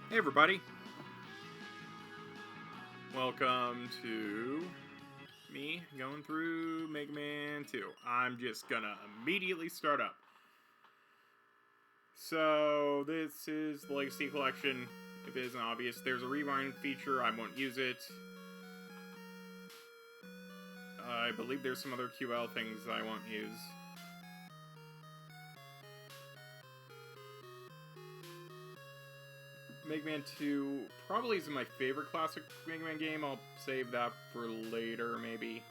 Hey everybody, welcome to me going through Mega Man 2. I'm just gonna immediately start up. So, this is the Legacy Collection. If it isn't obvious, there's a rewind feature, I won't use it. I believe there's some other QL things I won't use. Mega Man 2 probably isn't my favorite classic Mega Man game. I'll save that for later, maybe.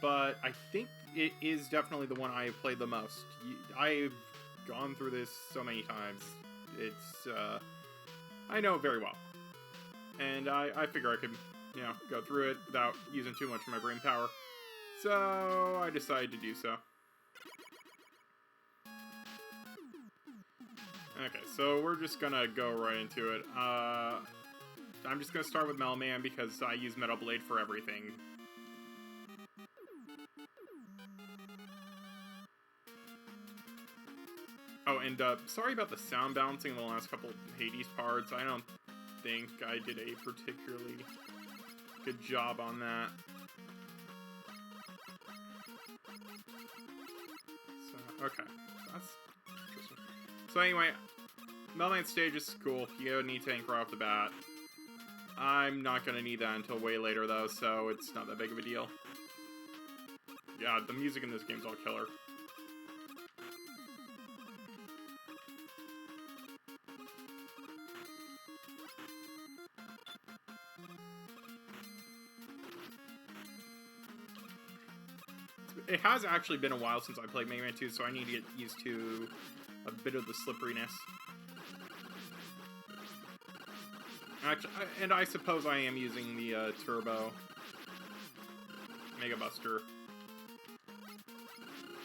But I think it is definitely the one I have played the most. I've gone through this so many times. It's, I know it very well. And I figure I could, go through it without using too much of my brain power. So I decided to do so. Okay, so we're just gonna go right into it. I'm just gonna start with Metal Man because I use Metal Blade for everything. Oh, and sorry about the sound balancing in the last couple Hades parts. I don't think I did a particularly good job on that. So, okay, that's interesting. So anyway, Metal Man stage is cool. You need to anchor off the bat. I'm not gonna need that until way later though, so it's not that big of a deal. Yeah, the music in this game's all killer. It has actually been a while since I played Mega Man 2, so I need to get used to a bit of the slipperiness. Actually, and I suppose I am using the Turbo Mega Buster,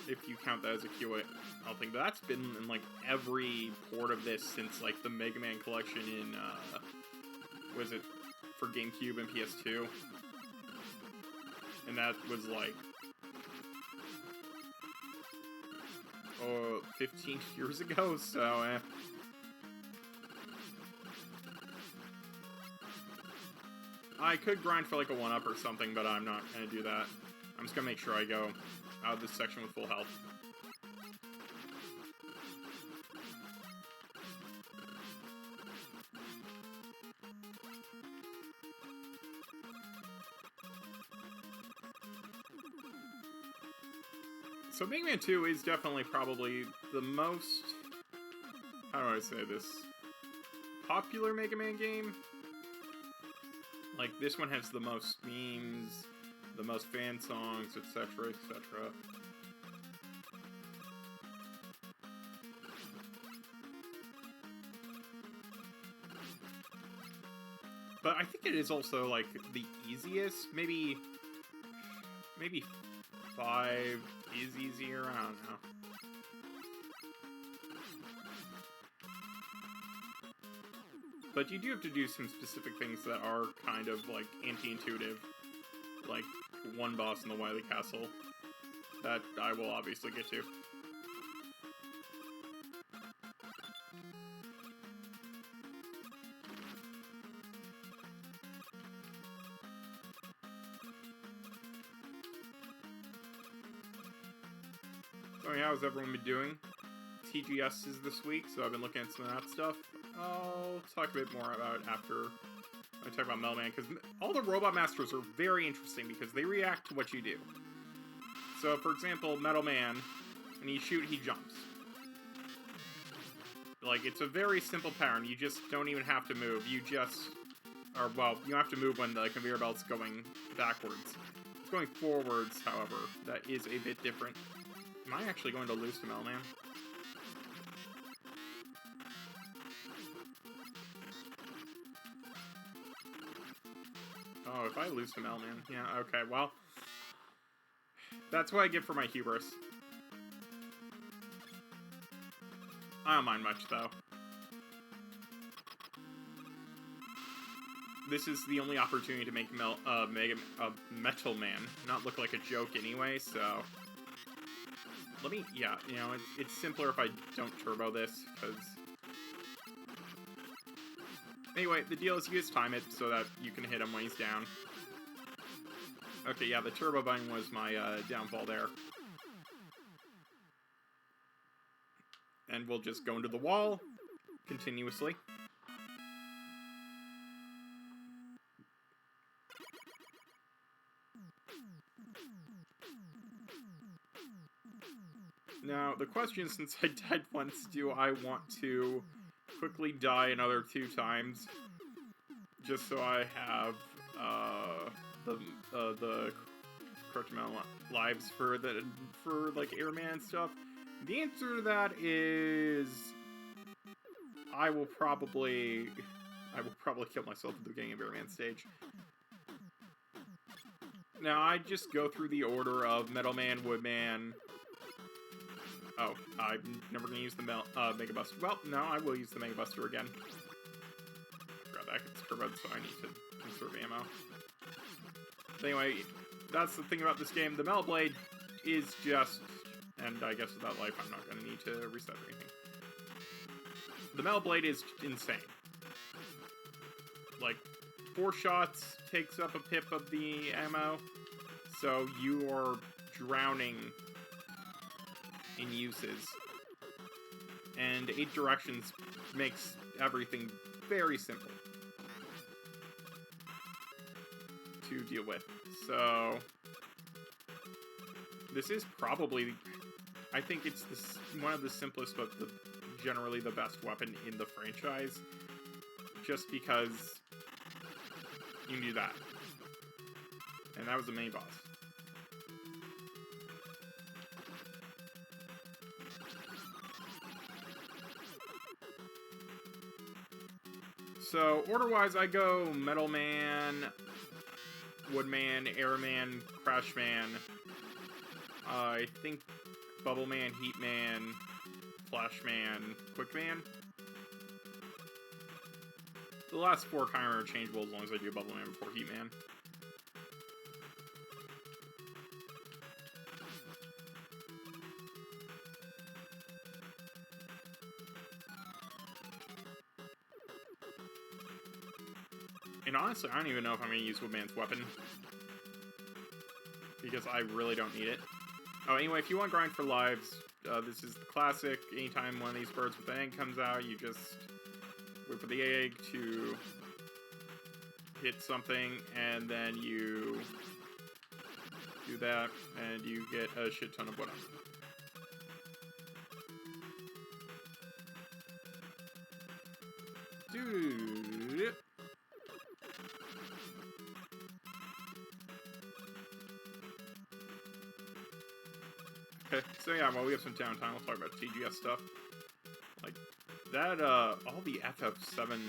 if you count that as a QL thing. But that's been in like every port of this since like the Mega Man collection in was it for GameCube and PS2, and that was like 15 years ago. So I could grind for like a 1-up or something, but I'm not gonna do that. I'm just gonna make sure I go out of this section with full health. So Mega Man 2 is definitely probably the most, how do I say this, popular Mega Man game. Like, this one has the most memes, the most fan songs, etc., etc. But I think it is also, like, the easiest. Maybe 5 is easier, I don't know. But you do have to do some specific things that are kind of, like, anti-intuitive. Like, one boss in the Wily Castle. That I will obviously get to. So yeah, how's everyone been doing? TGS is this week, so I've been looking at some of that stuff. I'll talk a bit more about it after I talk about Metal Man, because all the Robot Masters are very interesting because they react to what you do. So, for example, Metal Man, when you shoot, he jumps. Like, it's a very simple pattern. You just don't even have to move. You just... Or, well, you have to move when the conveyor belt's going backwards. It's going forwards, however. That is a bit different. Am I actually going to lose to Metal Man? Oh, if I lose to Metal Man. Yeah, okay, well. That's what I get for my hubris. I don't mind much, though. This is the only opportunity to make Metal Man not look like a joke anyway, so... Let me, yeah, it's simpler if I don't turbo this, because Anyway, the deal is you just time it so that you can hit him when he's down. Okay, yeah, the turbo button was my downfall there. And we'll just go into the wall continuously. Now, the question, since I died once, do I want to quickly die another 2 times? Just so I have, the correct amount of lives for, like, Airman and stuff? The answer to that is... I will probably kill myself at the beginning of Airman stage. Now, I just go through the order of Metal Man, Woodman... Oh, I'm never going to use the Mega Buster. Well, no, I will use the Mega Buster again. I forgot that gets turboed, so I need to conserve ammo. But anyway, that's the thing about this game. The Metal Blade is just... And I guess without life, I'm not going to need to reset or anything. The Metal Blade is insane. Like, 4 shots takes up a pip of the ammo, so you are drowning in uses. And 8 directions makes everything very simple to deal with. So, this is probably, I think it's one of the simplest, but generally the best weapon in the franchise. Just because you can do that. And that was the main boss. So, order-wise, I go Metal Man, Woodman, Airman, Crashman, I think Bubble Man, Heat Man, Flashman, Quickman. The last 4 kind of interchangeable as long as I do Bubble Man before Heat Man. And honestly, I don't even know if I'm going to use Woodman's weapon. Because I really don't need it. Oh, anyway, if you want to grind for lives, this is the classic. Anytime one of these birds with an egg comes out, you just wait for the egg to hit something, and then you do that, and you get a shit ton of whatever. Dude. Okay, so yeah, while we have some downtime, we'll talk about TGS stuff. Like, that, all the FF7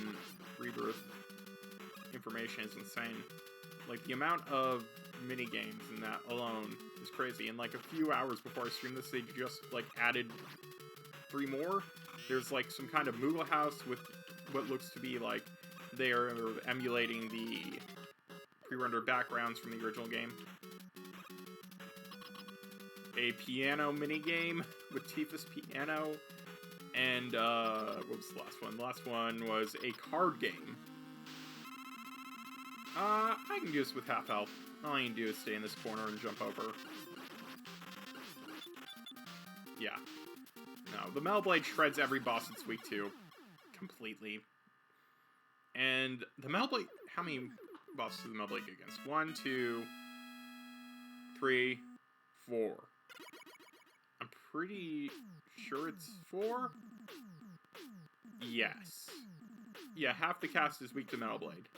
Rebirth information is insane. Like, the amount of mini-games in that alone is crazy. And, like, a few hours before I streamed this, they just, like, added 3 more. There's, like, some kind of Moogle house with what looks to be, like, they're emulating the pre-rendered backgrounds from the original game. A piano minigame with Tifa's piano, and, what was the last one? The last one was a card game. I can do this with half health. All I need to do is stay in this corner and jump over. Yeah. No, the Metal Blade shreds every boss it's weak to. Completely. And the Metal Blade, how many bosses does the Metal Blade go against? 1, 2, 3, 4. I'm pretty sure it's 4? Yes. Yeah, half the cast is weak to Metal Blade.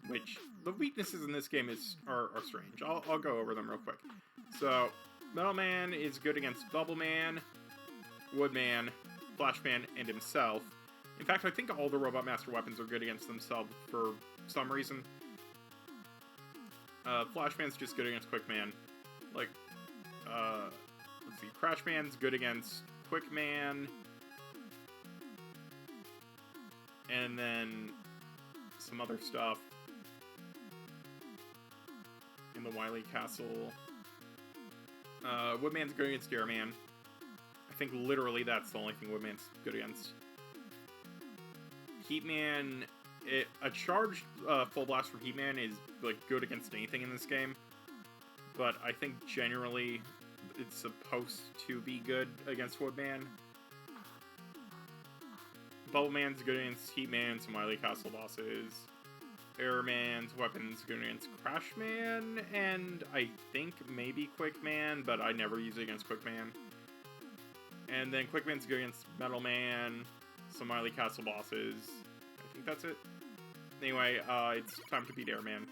Which, the weaknesses in this game are strange. I'll go over them real quick. So, Metal Man is good against Bubble Man, Woodman, Flashman, and himself. In fact, I think all the Robot Master weapons are good against themselves for some reason. Flashman's just good against Quickman. Like, let's see, Crashman's good against Quickman. And then some other stuff in the Wily Castle. Woodman's good against Airman. I think literally that's the only thing Woodman's good against. Heatman, a charged full blast from Heatman is like good against anything in this game, but I think generally it's supposed to be good against Woodman. Bubbleman's good against Heatman, some Wily Castle bosses. Airman's weapons good against Crashman, and I think maybe Quickman, but I never use it against Quickman. And then Quickman's good against Metalman, some Wily Castle bosses. I think that's it. Anyway, it's time to beat Airman.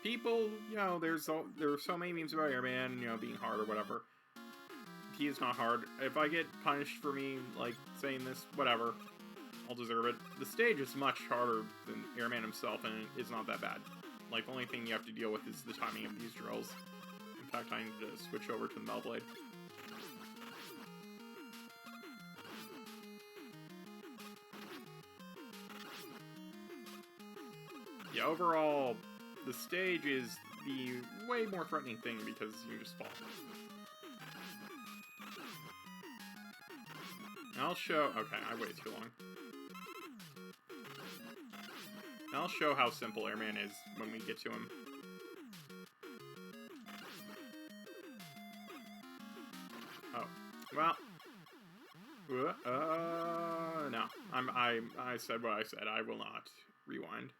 People, you know, there are so many memes about Airman, you know, being hard or whatever. He is not hard. If I get punished for me, like, saying this, whatever. I'll deserve it. The stage is much harder than Airman himself, and it's not that bad. Like, the only thing you have to deal with is the timing of these drills. In fact, I need to switch over to the Melblade. Yeah, overall, the stage is the way more threatening thing because you just fall. I'll show... Okay, I waited too long. I'll show how simple Airman is when we get to him. Oh. Well. No. I said what I said. I will not rewind.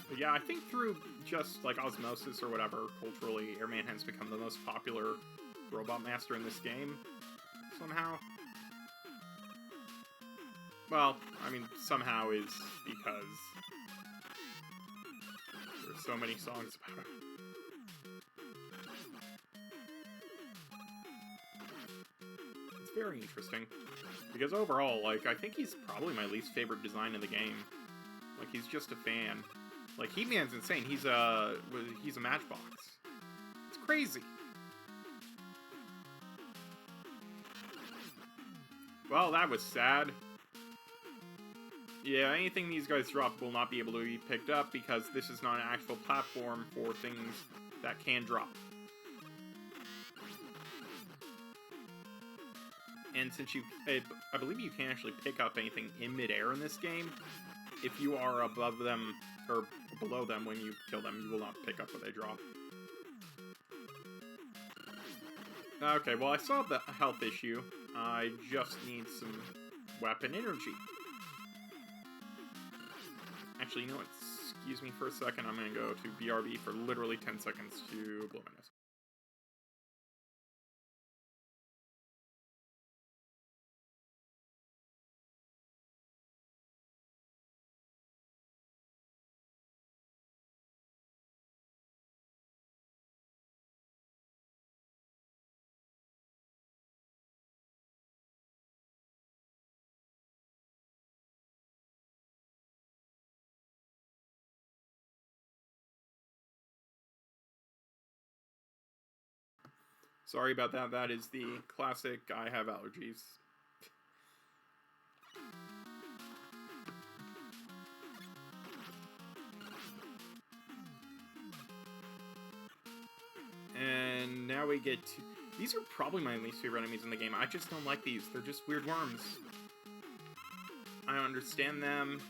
But yeah, I think through just, like, osmosis or whatever, culturally, Airman has become the most popular robot master in this game, somehow. Well, I mean, somehow is because there's so many songs about him. It's very interesting, because overall, like, I think he's probably my least favorite design in the game. Like, he's just a fan. Like, Heatman's insane. He's a matchbox. It's crazy. Well, that was sad. Yeah, anything these guys drop will not be able to be picked up because this is not an actual platform for things that can drop. And since I believe you can actually pick up anything in midair in this game, if you are above them, or below them when you kill them, you will not pick up what they drop. Okay, well, I solved the health issue. I just need some weapon energy. Actually, you know what? Excuse me for a second. I'm going to go to BRB for literally 10 seconds to blow my nose. Sorry about that. That is the classic I have allergies. And now we get to... These are probably my least favorite enemies in the game. I just don't like these. They're just weird worms. I don't understand them.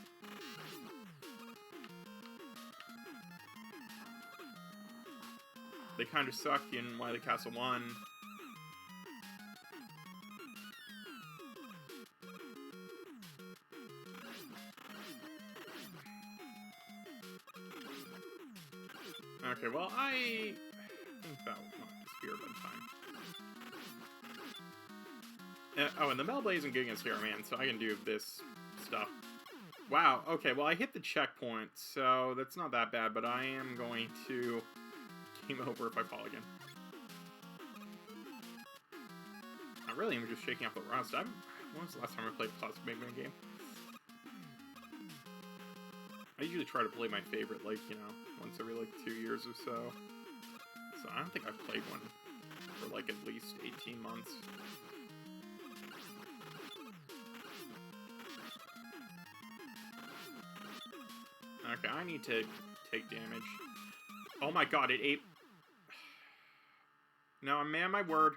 They kind of suck in Wily Castle 1. Okay, well, I think that will not disappear by time. Oh, and the Melblade isn't good against Hero Man, so I can do this stuff. Wow, okay, well, I hit the checkpoint, so that's not that bad, but I am going to... game over if I fall again. I really am just shaking off the rust. When was the last time I played a classic Megaman game? I usually try to play my favorite, like, you know, once every, like, 2 years or so. So I don't think I've played one for, like, at least 18 months. Okay, I need to take damage. Oh my god, it ate... No, I'm man my word.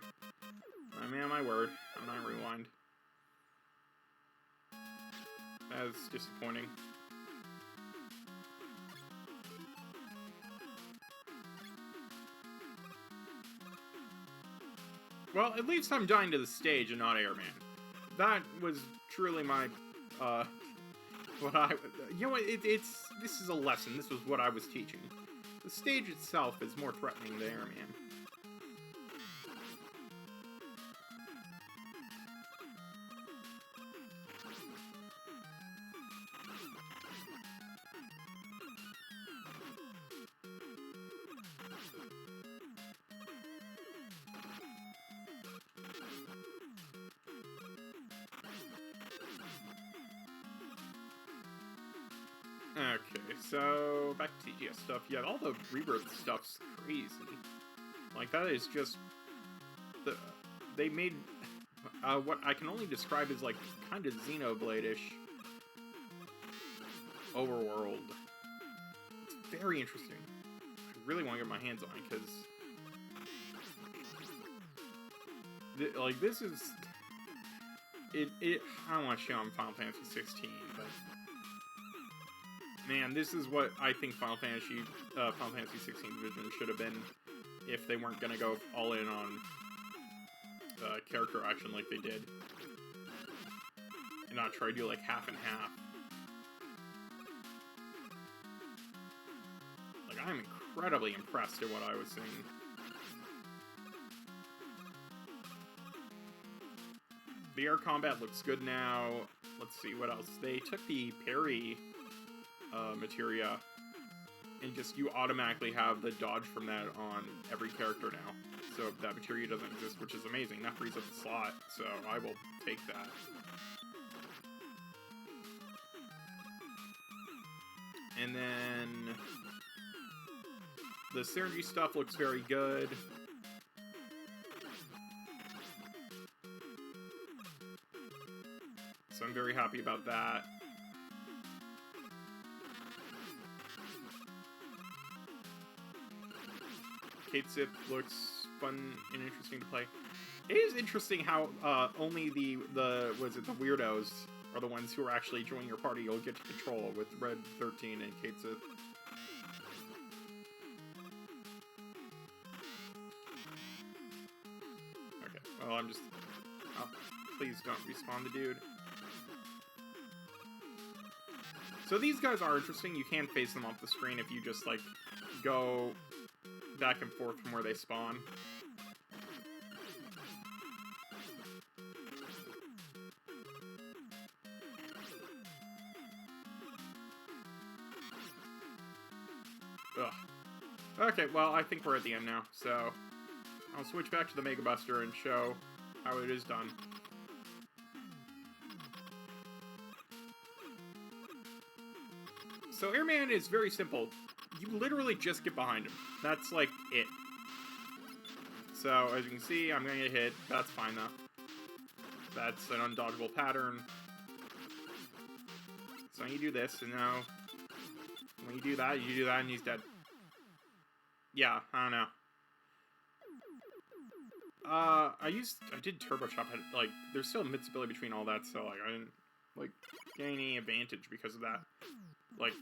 I'm man my word. I'm not rewind. That's disappointing. Well, at least I'm dying to the stage and not Airman. That was truly my, what I... You know what, this is a lesson. This was what I was teaching. The stage itself is more threatening than Airman. Okay, so back to TGS stuff. Yeah, all the Rebirth stuff's crazy. Like, that is just... They made what I can only describe as, like, kind of Xenoblade-ish overworld. It's very interesting. I really want to get my hands on it, because... like, this is... I don't want to show on Final Fantasy 16, but... Man, this is what I think Final Fantasy 16 Division should have been if they weren't going to go all in on character action like they did. And not try to do like half and half. Like, I'm incredibly impressed at what I was seeing. The air combat looks good now. Let's see what else. They took the parry materia, and just you automatically have the dodge from that on every character now. So that materia doesn't exist, which is amazing. That frees up the slot, so I will take that. And then the synergy stuff looks very good. So I'm very happy about that. Kate Zip looks fun and interesting to play. It is interesting how only the weirdos are the ones who are actually joining your party you'll get to control with Red 13 and Kate Zip. Okay, well, I'm just... Oh, please don't respawn the dude. So these guys are interesting. You can face them off the screen if you just, like, go back and forth from where they spawn. Ugh. Okay, well, I think we're at the end now, so I'll switch back to the Mega Buster and show how it is done. So Airman is very simple. You literally just get behind him. That's, like, it. So, as you can see, I'm gonna get hit. That's fine, though. That's an undodgeable pattern. So you do this, and now... When you do that, and he's dead. Yeah, I don't know. I did Turbo Chop. Like, there's still invincibility between all that, so, like, I didn't, like, gain any advantage because of that. Like...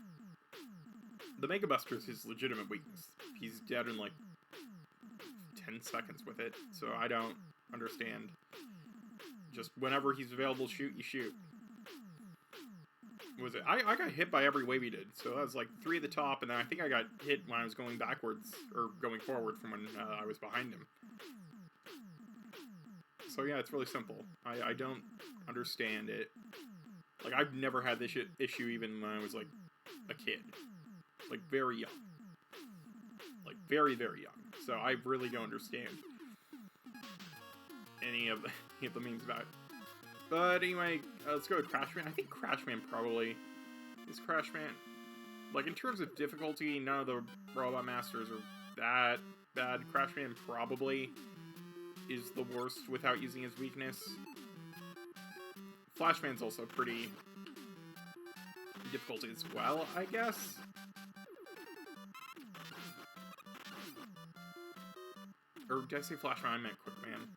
The Mega Buster is his legitimate weakness. He's dead in, like, 10 seconds with it, so I don't understand. Just whenever he's available to shoot, you shoot. What was it? I got hit by every wave he did, so that was, like, 3 at the top, and then I think I got hit when I was going backwards, or going forward from when I was behind him. So yeah, it's really simple. I don't understand it. Like, I've never had this issue even when I was, like, a kid. Like, very young. Like, very, very young. So I really don't understand any of the memes about it. But anyway, let's go with Crashman. I think Crashman probably is Crashman. Like, in terms of difficulty, none of the Robot Masters are that bad. Crashman probably is the worst without using his weakness. Flashman's also pretty difficult as well, I guess. Or did I say Flashman? I meant Quickman.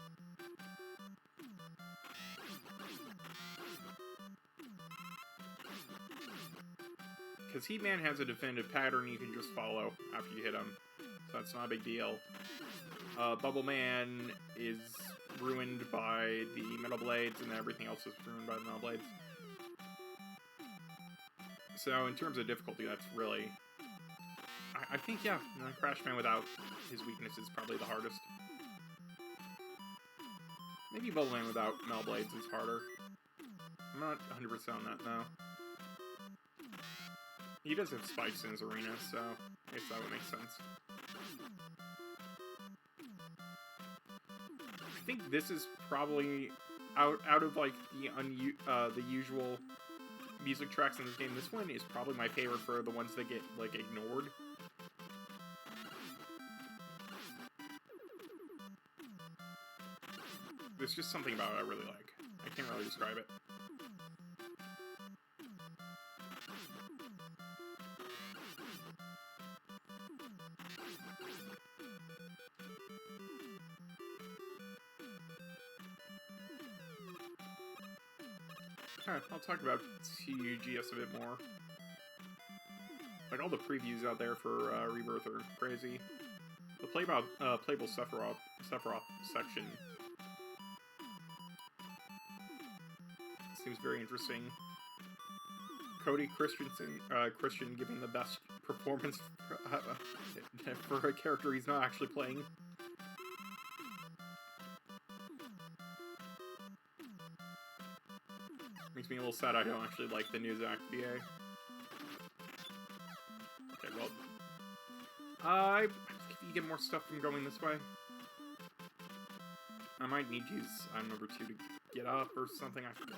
Because Heatman has a definitive pattern you can just follow after you hit him. So that's not a big deal. Bubble Man is ruined by the Metal Blades, and everything else is ruined by the Metal Blades. So in terms of difficulty, that's really... I think, yeah, Crash Man without his weakness is probably the hardest. Maybe Bubble Man without Metal Blades is harder. I'm not 100% on that, though. He does have spikes in his arena, so I guess that would make sense. I think this is probably out of like the usual music tracks in this game. This one is probably my favorite for the ones that get like ignored. There's just something about it I really like. I can't really describe it. Alright, I'll talk about TGS a bit more. Like, all the previews out there for Rebirth are crazy. The playable Sephiroth section seems very interesting. Cody Christian giving the best performance for a character he's not actually playing. Makes me a little sad I don't actually like the new Zack VA. Okay, well... I think you get more stuff from going this way. I might need to use item number 2 to get up or something, I forget.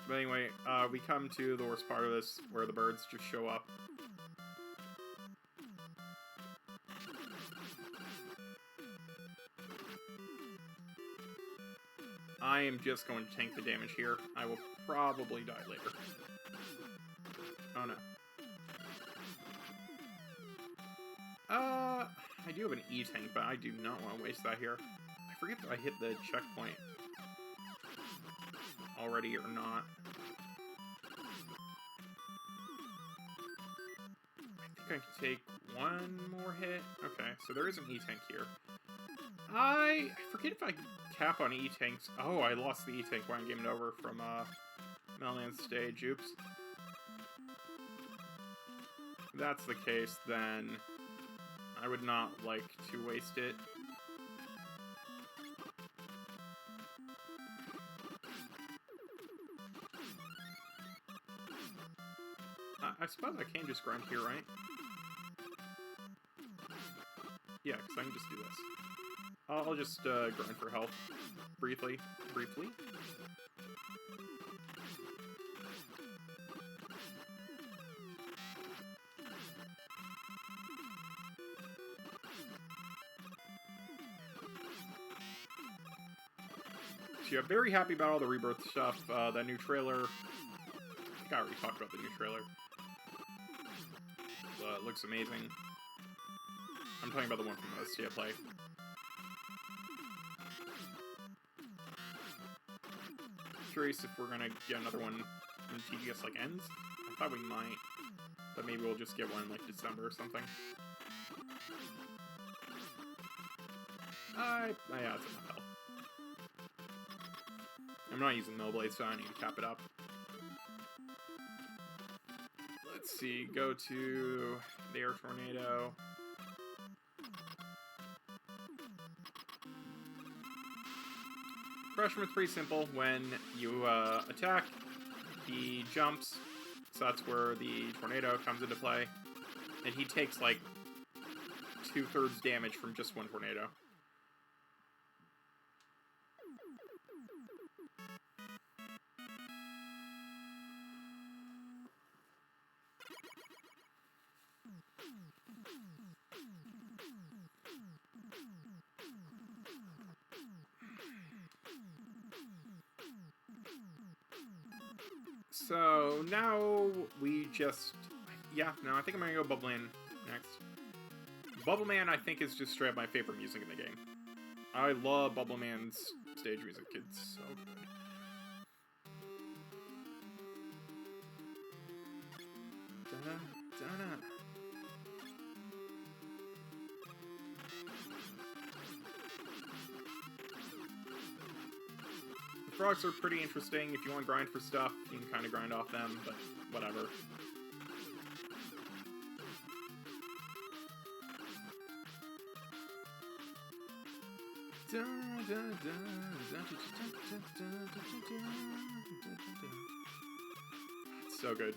But anyway, we come to the worst part of this, where the birds just show up. I am just going to tank the damage here. I will probably die later. Oh no. I do have an E-tank, but I do not want to waste that here. I forget if I hit the checkpoint already or not. I think I can take one more hit. Okay, so there is an E-tank here. I forget if I cap on E-tanks. Oh, I lost the E-tank when I game it over from Metal Man's stage. Oops. If that's the case, then I would not like to waste it. I suppose I can just grind here, right? Yeah, because I can just do this. I'll just grind for health briefly. So yeah, very happy about all the Rebirth stuff. That new trailer. I think I already talked about the new trailer. It looks amazing. I'm talking about the one from the State of Play. Curious if we're gonna get another one when TGS like ends. I thought we might, but maybe we'll just get one in like December or something. Yeah, it's enough health. I'm not using Metal Blade, so I need to cap it up. Let's see, go to the Air Tornado. Crusherman's pretty simple. When you attack, he jumps, so that's where the tornado comes into play. And he takes like 2/3 damage from just one tornado. So now we just... Yeah, no, I think I'm going to go Bubble Man next. Bubble Man, I think, is just straight up my favorite music in the game. I love Bubble Man's stage music. It's so good. Da-da, da-da. The frogs are pretty interesting. If you want to grind for stuff, you can kind of grind off them, but whatever. It's so good.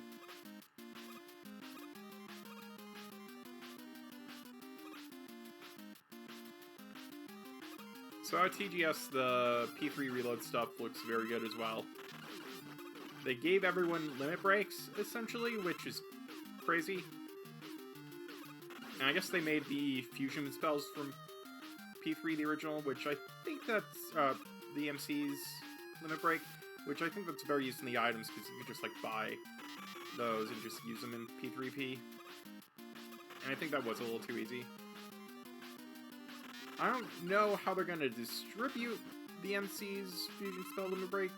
So at TGS, the P3 reload stuff looks very good as well. They gave everyone limit breaks, essentially, which is crazy. And I guess they made the fusion spells from P3, the original, which I think that's the MC's limit break, which I think that's very used in the items, because you can just, like, buy those and just use them in P3P. And I think that was a little too easy. I don't know how they're going to distribute the MC's fusion spell limit break,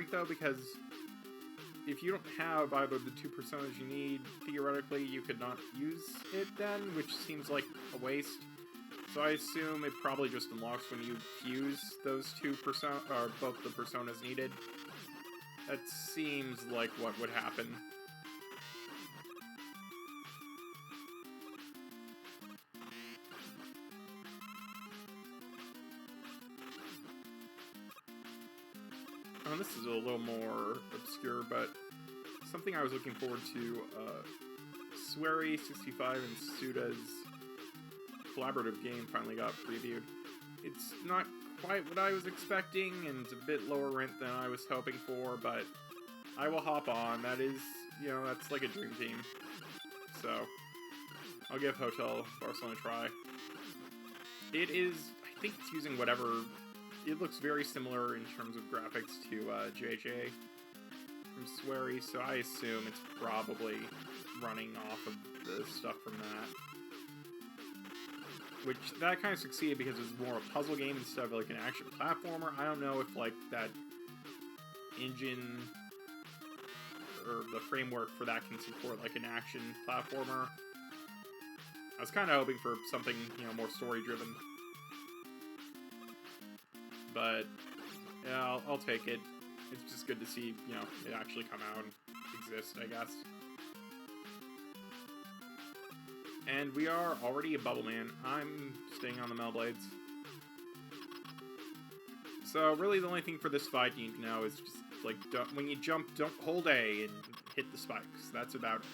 though, because if you don't have either the 2 personas you need, theoretically, you could not use it then, which seems like a waste. So I assume it probably just unlocks when you fuse those two or both the personas needed. That seems like what would happen. Oh, this is a little more obscure, but something I was looking forward to, Swery65 and Suda's collaborative game finally got previewed. It's not quite what I was expecting, and it's a bit lower rent than I was hoping for, but I will hop on. That is, you know, that's like a dream team. So, I'll give Hotel Barcelona a try. It is, I think it's using whatever... It looks very similar in terms of graphics to JJ from Swery, so I assume it's probably running off of the stuff from that. Which, that kind of succeeded because it was more a puzzle game instead of like an action platformer. I don't know if like that engine or the framework for that can support like an action platformer. I was kind of hoping for something, you know, more story-driven. But, yeah, I'll take it. It's just good to see, you know, it actually come out and exist, I guess. And we are already a Bubble Man. I'm staying on the Melblades. So, really the only thing for this fight you need to know is just, like, when you jump, don't hold A and hit the spikes. That's about it.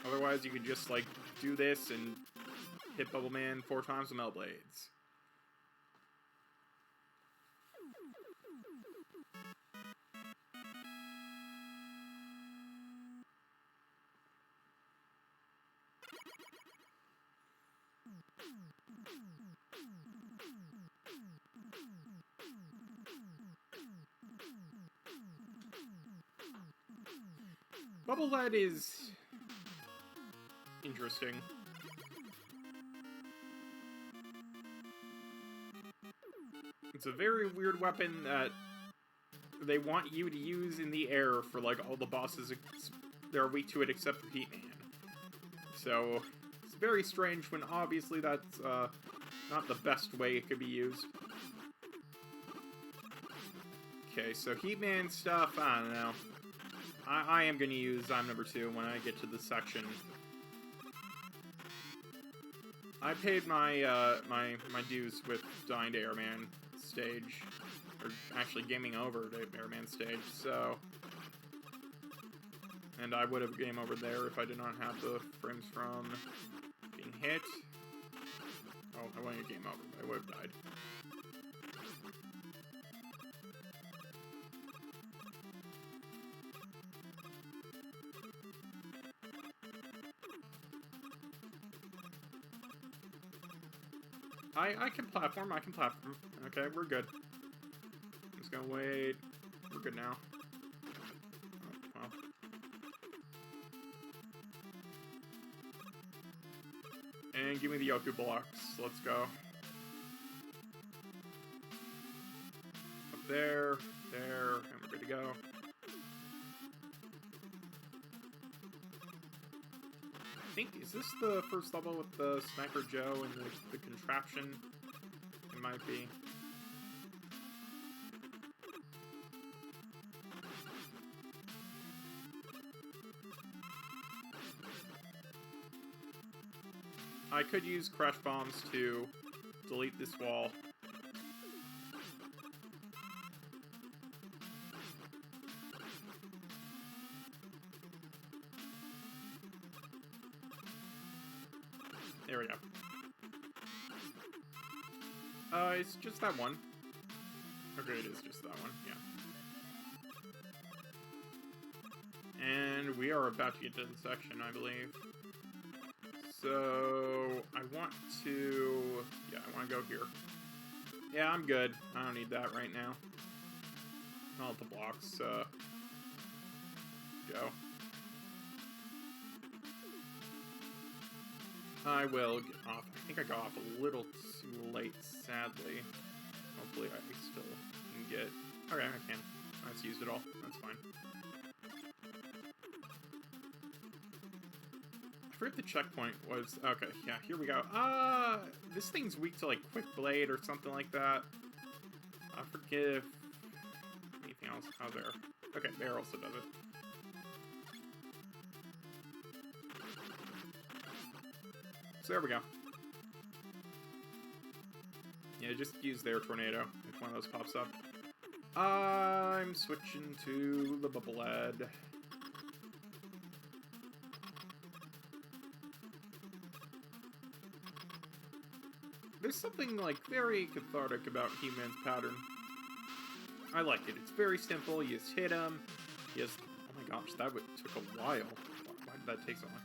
Otherwise, you could just, like, do this and hit Bubble Man 4 times with Melblades. Bubble Lead is interesting. It's a very weird weapon that they want you to use in the air for, like, all the bosses that are weak to it except for Heat Man. So, it's very strange when obviously that's not the best way it could be used. Okay, so Heat Man stuff, I don't know. I am going to use I'm number 2 when I get to this section. I paid my my dues with dying to Airman stage, or actually gaming over to Airman stage, so... And I would have game over there if I did not have the frames from being hit. Oh, I wanted game over, but I would have died. I can platform, Okay, we're good. I'm just gonna wait. We're good now. Oh, well. And give me the Yoku blocks. Let's go. Up there, there, and we're good to go. I think, is this the first level with the Sniper Joe and the contraption? It might be. I could use crash bombs to delete this wall. There we go. It's just that one. Okay, it is just that one, yeah. And we are about to get to the section, I believe. So, I want to... yeah, I want to go here. Yeah, I'm good. I don't need that right now. I'll let the blocks, go. I will get off. I think I got off a little too late, sadly. Hopefully I still can get... okay, I can. Let's use it all. That's fine. I forget the checkpoint was... okay, yeah, here we go. This thing's weak to, like, Quick Blade or something like that. I forget if... anything else. Oh, there. Okay, there also does it. So there we go. Yeah, just use their tornado if one of those pops up. I'm switching to the Bubble Head. There's something, like, very cathartic about He-Man's pattern. I like it. It's very simple. You just hit him. You just... oh my gosh, that took a while. Why did that take so long?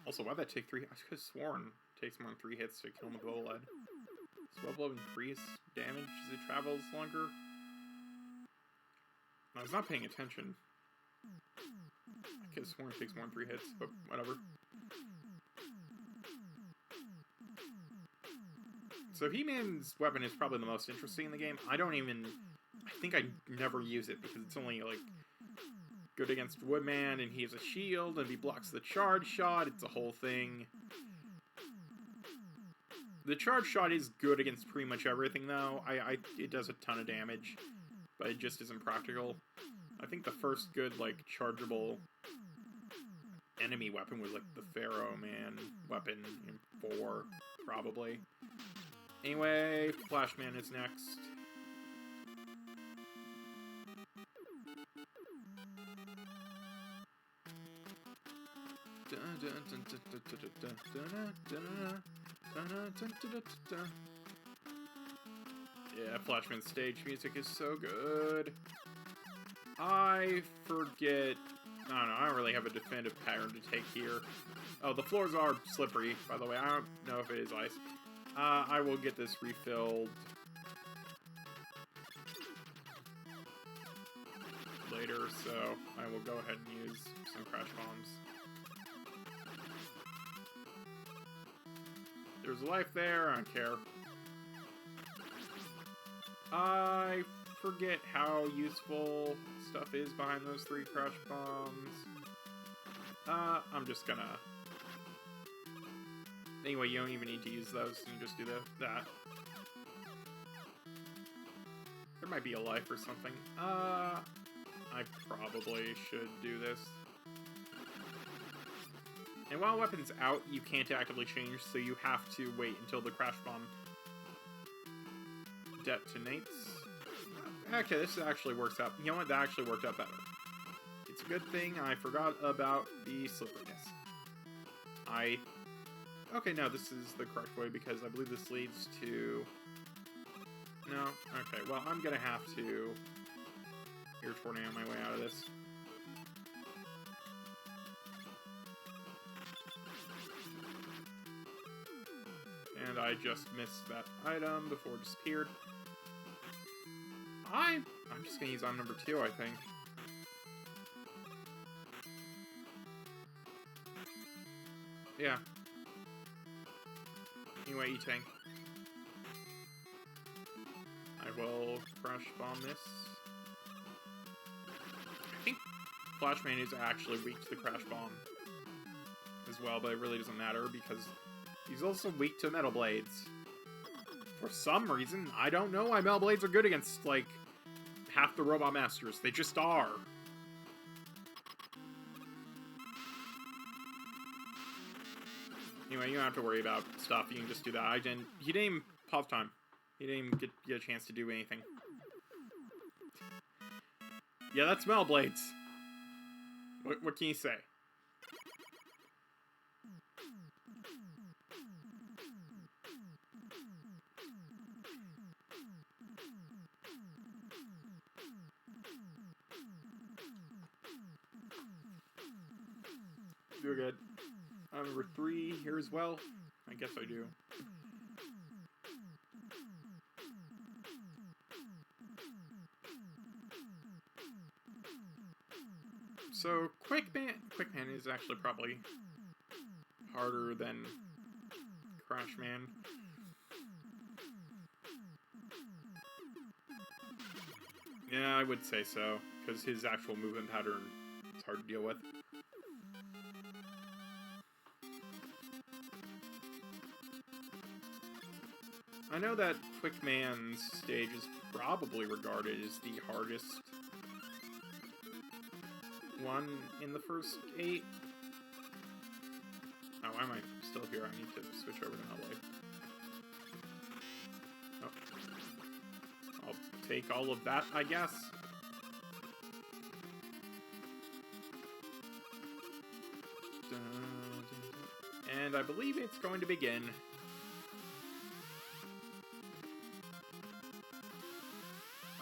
Also, why'd that take 3... I could have sworn it takes more than 3 hits to kill him with the Bubble Head. Does Bubble Head increase damage as it travels longer? I was not paying attention. I could have sworn it takes more than 3 hits, but whatever. So He-Man's weapon is probably the most interesting in the game. I think I never use it because it's only, like, good against Woodman, and he has a shield, and he blocks the charge shot. It's a whole thing. The charge shot is good against pretty much everything, though. It does a ton of damage, but it just isn't practical. I think the first good, like, chargeable enemy weapon was, like, the Pharaoh Man weapon in 4, probably. Anyway, Flashman is next. Yeah, Flashman's stage music is so good. I forget... I don't know, I don't really have a definitive pattern to take here. Oh, the floors are slippery, by the way. I don't know if it is ice. I will get this refilled later, so I will go ahead and use some crash bombs. There's life there, I don't care. I forget how useful stuff is behind those 3 crash bombs. I'm just gonna... anyway, you don't even need to use those, you just do that. There might be a life or something. I probably should do this. And while weapon's out, you can't actively change, so you have to wait until the crash bomb detonates. Okay, this actually works out. You know what? That actually worked out better. It's a good thing I forgot about the slipperiness. Okay, no, this is the correct way, because I believe this leads to... no? Okay, well, I'm gonna have to air tornado my way out of this. And I just missed that item before it disappeared. I'm just gonna use item number 2, I think. Yeah. Anyway, E-Tank. I will Crash Bomb this. I think Flashman is actually weak to the Crash Bomb as well, but it really doesn't matter because he's also weak to Metal Blades. For some reason, I don't know why Metal Blades are good against, like, half the Robot Masters. They just are. Anyway, you don't have to worry about stuff. You can just do that. He didn't even pause time. He didn't even get a chance to do anything. Yeah, that's Metal Blades. What can you say? Do good. Number 3 here as well. I guess I do. So Quickman is actually probably harder than Crashman. Yeah, I would say so, because his actual movement pattern is hard to deal with. I know that Quickman's stage is probably regarded as the hardest one in the first 8. Oh, why am I still here? I need to switch over to LA. Oh. I'll take all of that, I guess. And I believe it's going to begin.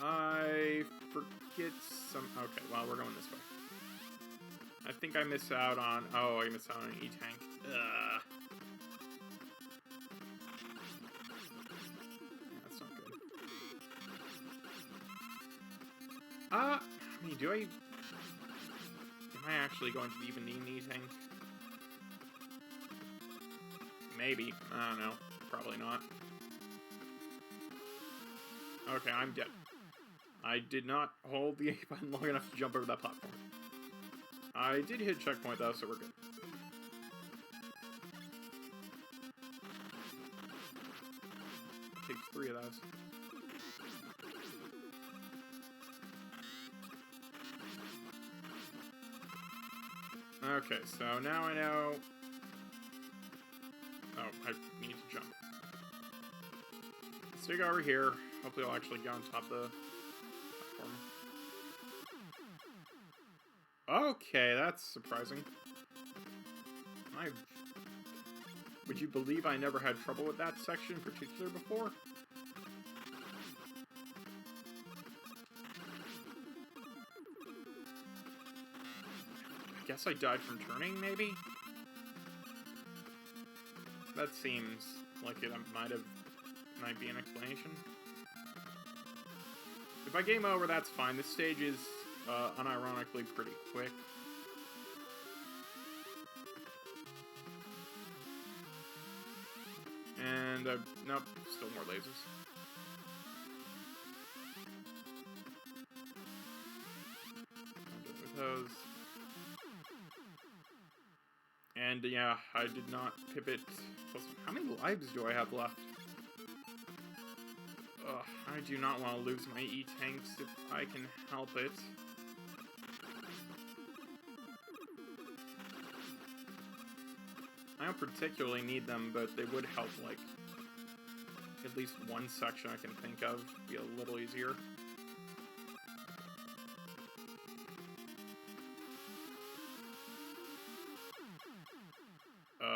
I forget some... Okay, well, we're going this way. I think I miss out on... Oh, I missed out on an E-Tank. Ugh. That's not good. I mean, do I... Am I actually going to even need an E-Tank? Maybe. I don't know. Probably not. Okay, I'm dead. I did not hold the A button long enough to jump over that platform. I did hit checkpoint though, so we're good. Takes 3 of those. Okay, so now I know... Oh, I need to jump. So you go over here. Hopefully I'll actually get on top of the platform. Okay, that's surprising. Would you believe I never had trouble with that section in particular before? I guess I died from turning, maybe? That seems like it might be an explanation. If I game over, that's fine. This stage is unironically pretty quick. And, nope, still more lasers. I'm done with those. And, yeah, I did not pivot. How many lives do I have left? Ugh, I do not want to lose my E-Tanks if I can help it. I don't particularly need them, but they would help, like, at least one section I can think of be a little easier. I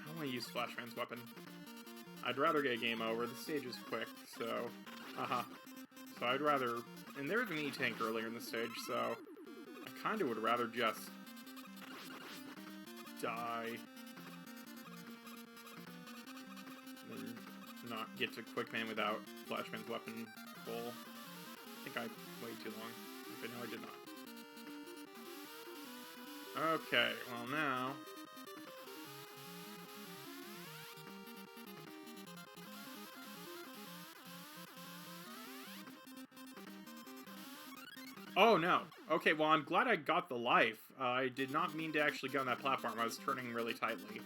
don't want to use Flashman's weapon. I'd rather get a game over. The stage is quick, so... So I'd rather... And there was an E-Tank earlier in the stage, so... I kinda would rather just... die. not get to Quickman without Flashman's weapon full. I think I waited too long. Okay, no, I did not. Okay, well now... Oh, no. Okay, well, I'm glad I got the life. I did not mean to actually go on that platform. I was turning really tightly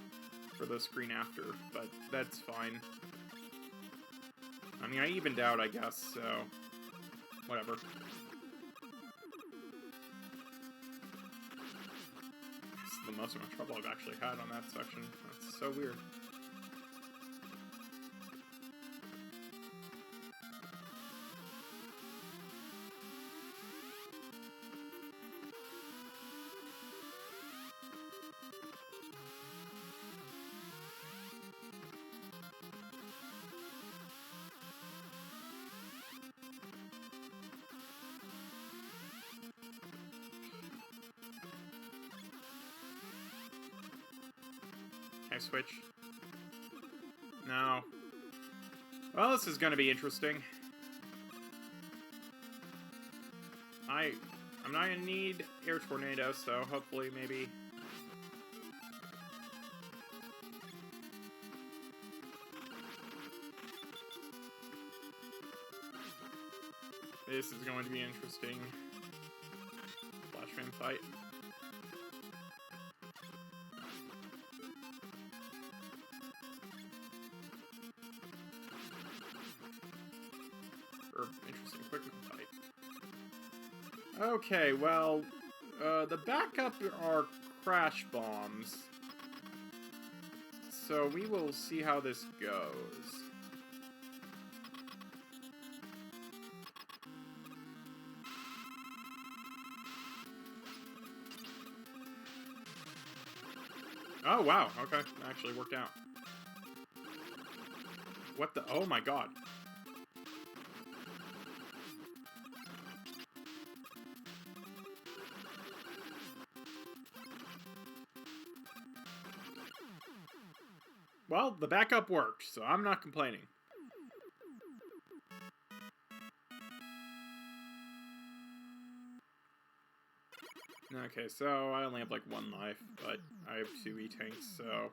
for the screen after, but that's fine. I mean, I evened out, I guess, so... whatever. This is the most amount of trouble I've actually had on that section. That's so weird. Can I switch? No. Well, this is gonna be interesting. I'm not gonna need Air Tornado, so hopefully maybe... this is going to be interesting. Flashman fight. Or interesting Quickman fight. Okay, well, the backup are crash bombs. So we will see how this goes. Oh, wow. Okay. That actually worked out. What the? Oh, my God. Well, the backup worked, so I'm not complaining. Okay, so I only have like one life, but I have 2 E-tanks, so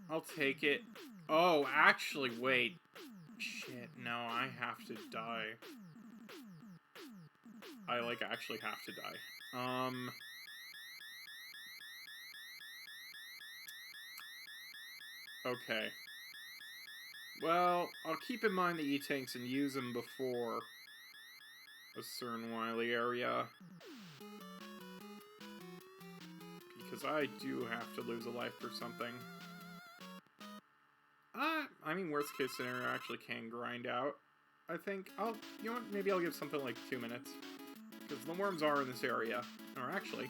I'll take it. Oh, actually, wait. Shit, no, I have to die. I, like, actually have to die. Okay. Well, I'll keep in mind the E-tanks and use them before a certain wily area. Because I do have to lose a life for something. I mean, worst case scenario, I actually can grind out. I think you know what, maybe I'll give something like 2 minutes. Because the worms are in this area. Or actually,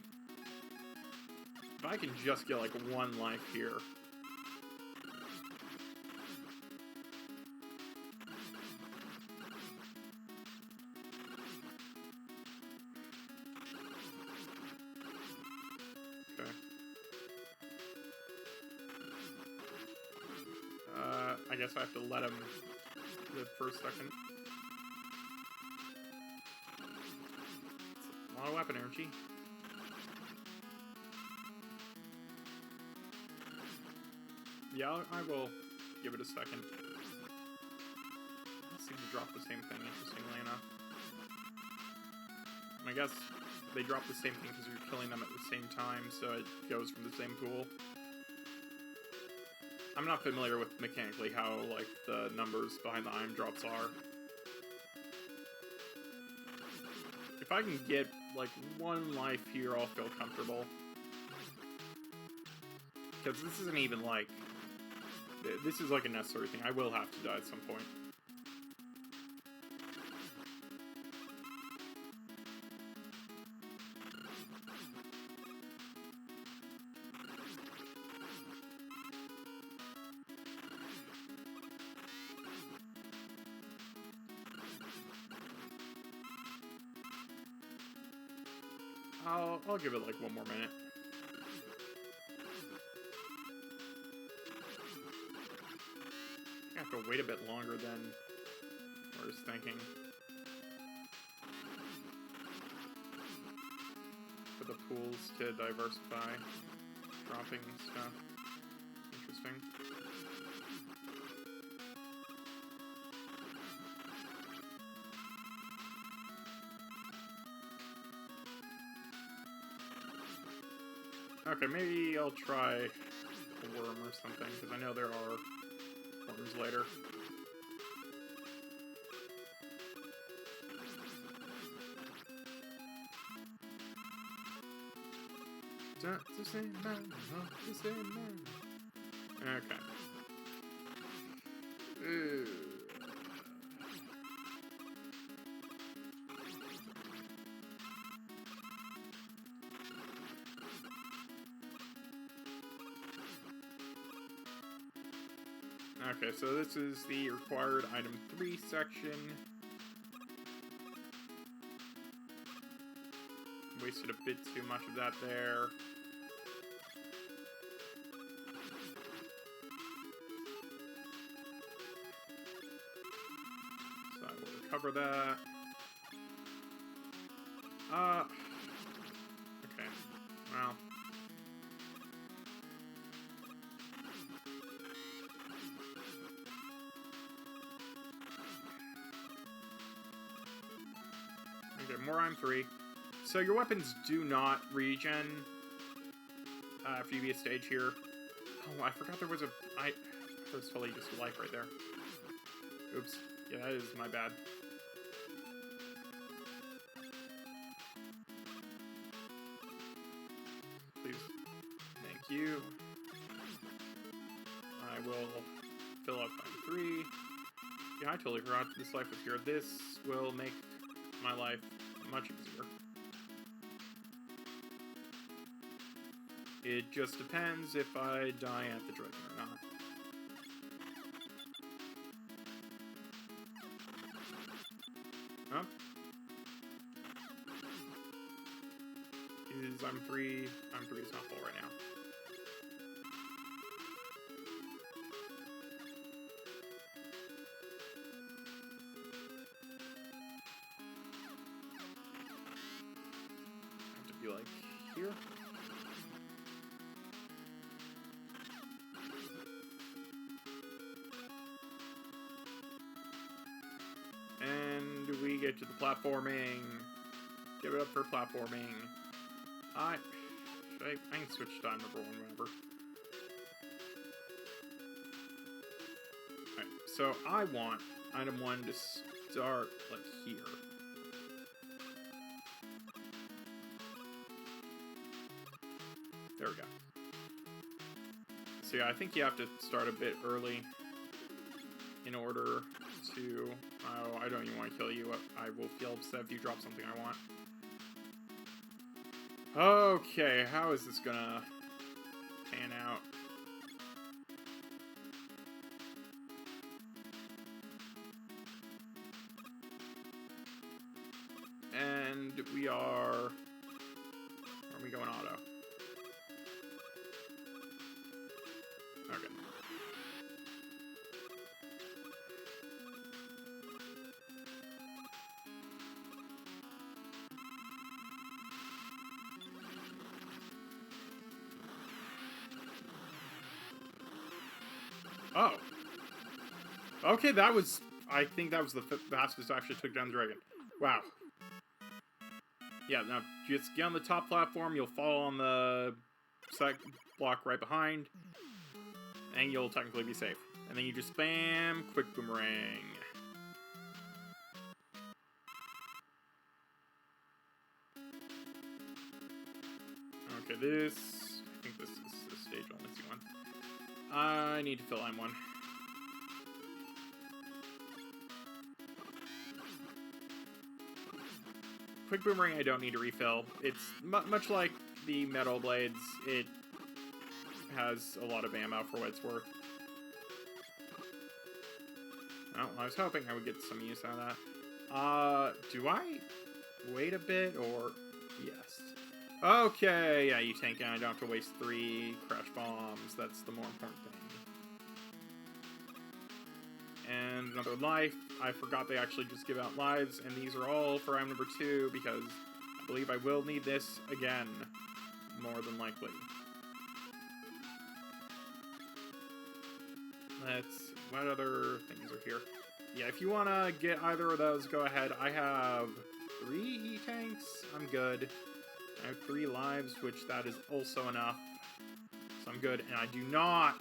if I can just get like 1 life here. Okay. I guess I have to let him live for a second. It's a lot of weapon energy. Yeah, I will give it a second. They seem to drop the same thing, interestingly enough. I guess they drop the same thing because you're killing them at the same time, so it goes from the same pool. I'm not familiar with mechanically how, like, the numbers behind the item drops are. If I can get, like, 1 life here, I'll feel comfortable. Because this isn't even, like... this is, like, a necessary thing. I will have to die at some point. I'll give it like 1 more minute. God have to wait a bit longer than I was thinking. For the pools to diversify. Dropping stuff. Interesting. Okay, maybe I'll try a worm or something, because I know there are worms later. Okay. Okay, so this is the required item 3 section. Wasted a bit too much of that there. So I will recover that. Okay. Well. Okay, more M3. So your weapons do not regen after you beat a stage here. Oh, I forgot there was a... that was totally just a life right there. Oops. Yeah, that is my bad. Please. Thank you. I will fill up my 3. Yeah, I totally forgot this life was here. This will make my life much easier. It just depends if I die at the dragon or not. Huh? I'm 3 is not full right now. Have to be like here. And we get to the platforming. Give it up for platforming. I can switch to item number 1 whenever. Alright, so I want item 1 to start, like, here. There we go. So yeah, I think you have to start a bit early in order to... Oh, I don't even want to kill you. I will feel upset if you drop something I want. Okay, how is this gonna pan out? And we are we going auto? Okay. Oh. Okay, that was... I think that was the fastest I actually took down the dragon. Wow. Yeah, now just get on the top platform, you'll fall on the second block right behind, and you'll technically be safe. And then you just spam quick boomerang. Okay, I think this is the stage only one. I need to fill M1. Quick boomerang I don't need to refill. It's much like the metal blades, it has a lot of ammo for what it's worth. Well, I was hoping I would get some use out of that. Do I wait a bit, or... Yes. Okay, yeah, you tank it, I don't have to waste 3 crash bombs. That's the more important thing. And another life. I forgot they actually just give out lives, and these are all for item number 2, because I believe I will need this again, more than likely. What other things are here? Yeah, if you want to get either of those, go ahead. I have 3 E-tanks. I'm good. I have 3 lives, which that is also enough. So I'm good. And I do not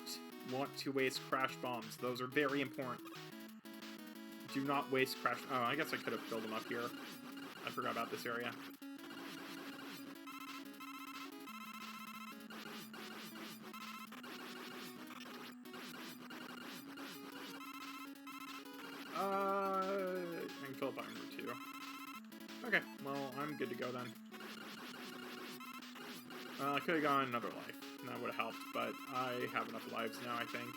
want to waste crash bombs. Those are very important. Do not waste crash... Oh, I guess I could have filled them up here. I forgot about this area. I can fill up item number 2. Okay, well, I'm good to go then. I could have gone another life, and that would have helped, but I have enough lives now, I think.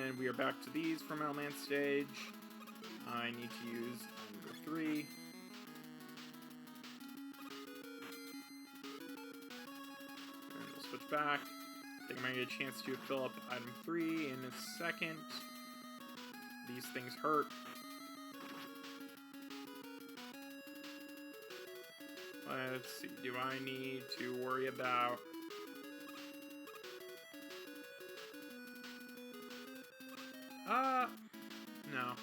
And we are back to these from Mailman stage. I need to use number 3. And we'll switch back. I think I might get a chance to fill up item 3 in a second. These things hurt. Let's see, do I need to worry about... no.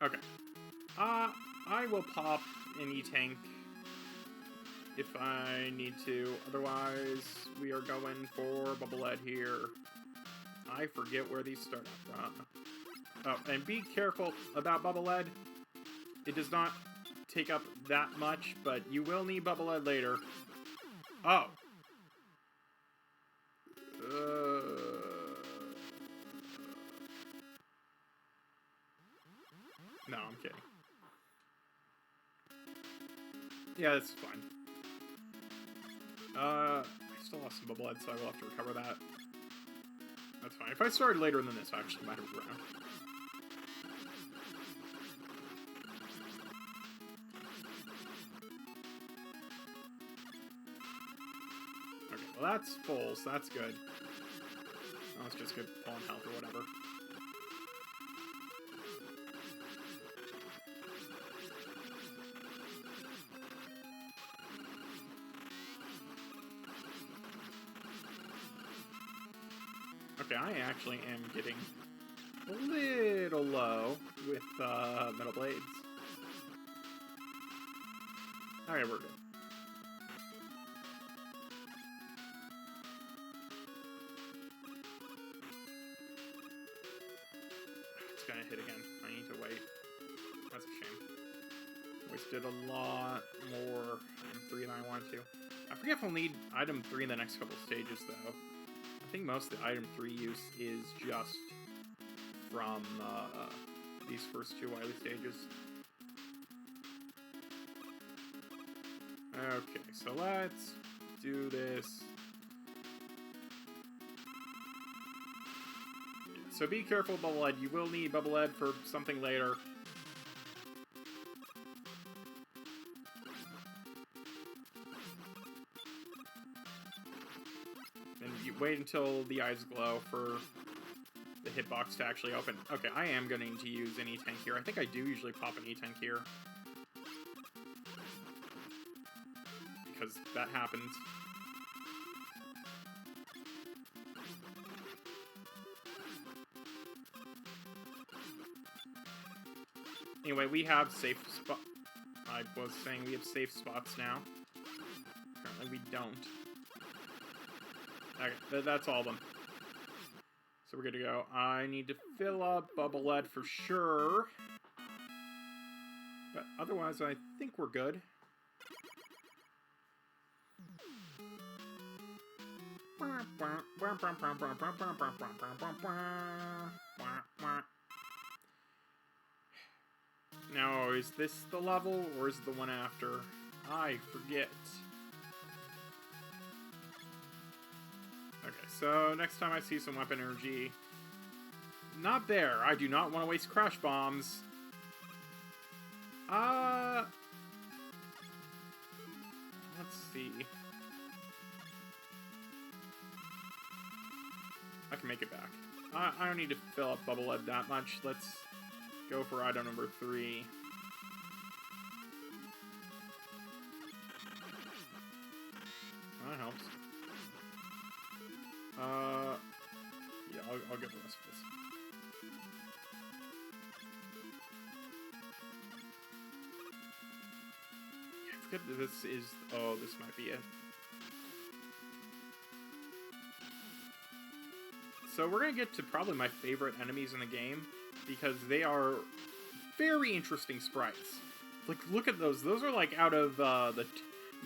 Okay. I will pop an E-tank if I need to. Otherwise, we are going for Bubble Head here. I forget where these start from. Oh, and be careful about Bubble Head. It does not take up that much, but you will need Bubble Head later. Oh. No, I'm kidding. Yeah, that's fine. I still lost some Bubble Head, so I will have to recover that. That's fine. If I started later than this, I actually might have run. Okay, well that's full, so that's good. Oh, let's just get full on health or whatever. Okay, I actually am getting a little low with metal blades. Alright, we're good. It's gonna hit again. I need to wait. That's a shame. Wasted a lot more item 3 than I wanted to. I forget if we'll need item 3 in the next couple stages, though. I think most of the item 3 use is just from these first 2 Wily stages. Okay, so let's do this. So be careful, Bubble Head. You will need Bubble Head for something later. And you wait until the eyes glow for the hitbox to actually open. Okay, I am going to need to use an E-tank here. I think I do usually pop an E-tank here. Because that happens. Anyway, we have safe spot. I was saying we have safe spots now. Apparently we don't. Okay, that's all of them. So we're good to go. I need to fill up Bubble Head for sure. But otherwise, I think we're good. Now, is this the level, or is it the one after? I forget. Okay, so next time I see some weapon energy... Not there. I do not want to waste crash bombs. let's see. I can make it back. I don't need to fill up Bubble Head that much. Let's go for item number 3. That helps. Yeah, I'll get the rest of this. Yeah, I forget that this is... Oh, this might be it. So we're going to get to probably my favorite enemies in the game, because they are very interesting sprites. Like, look at those. Those are like out of the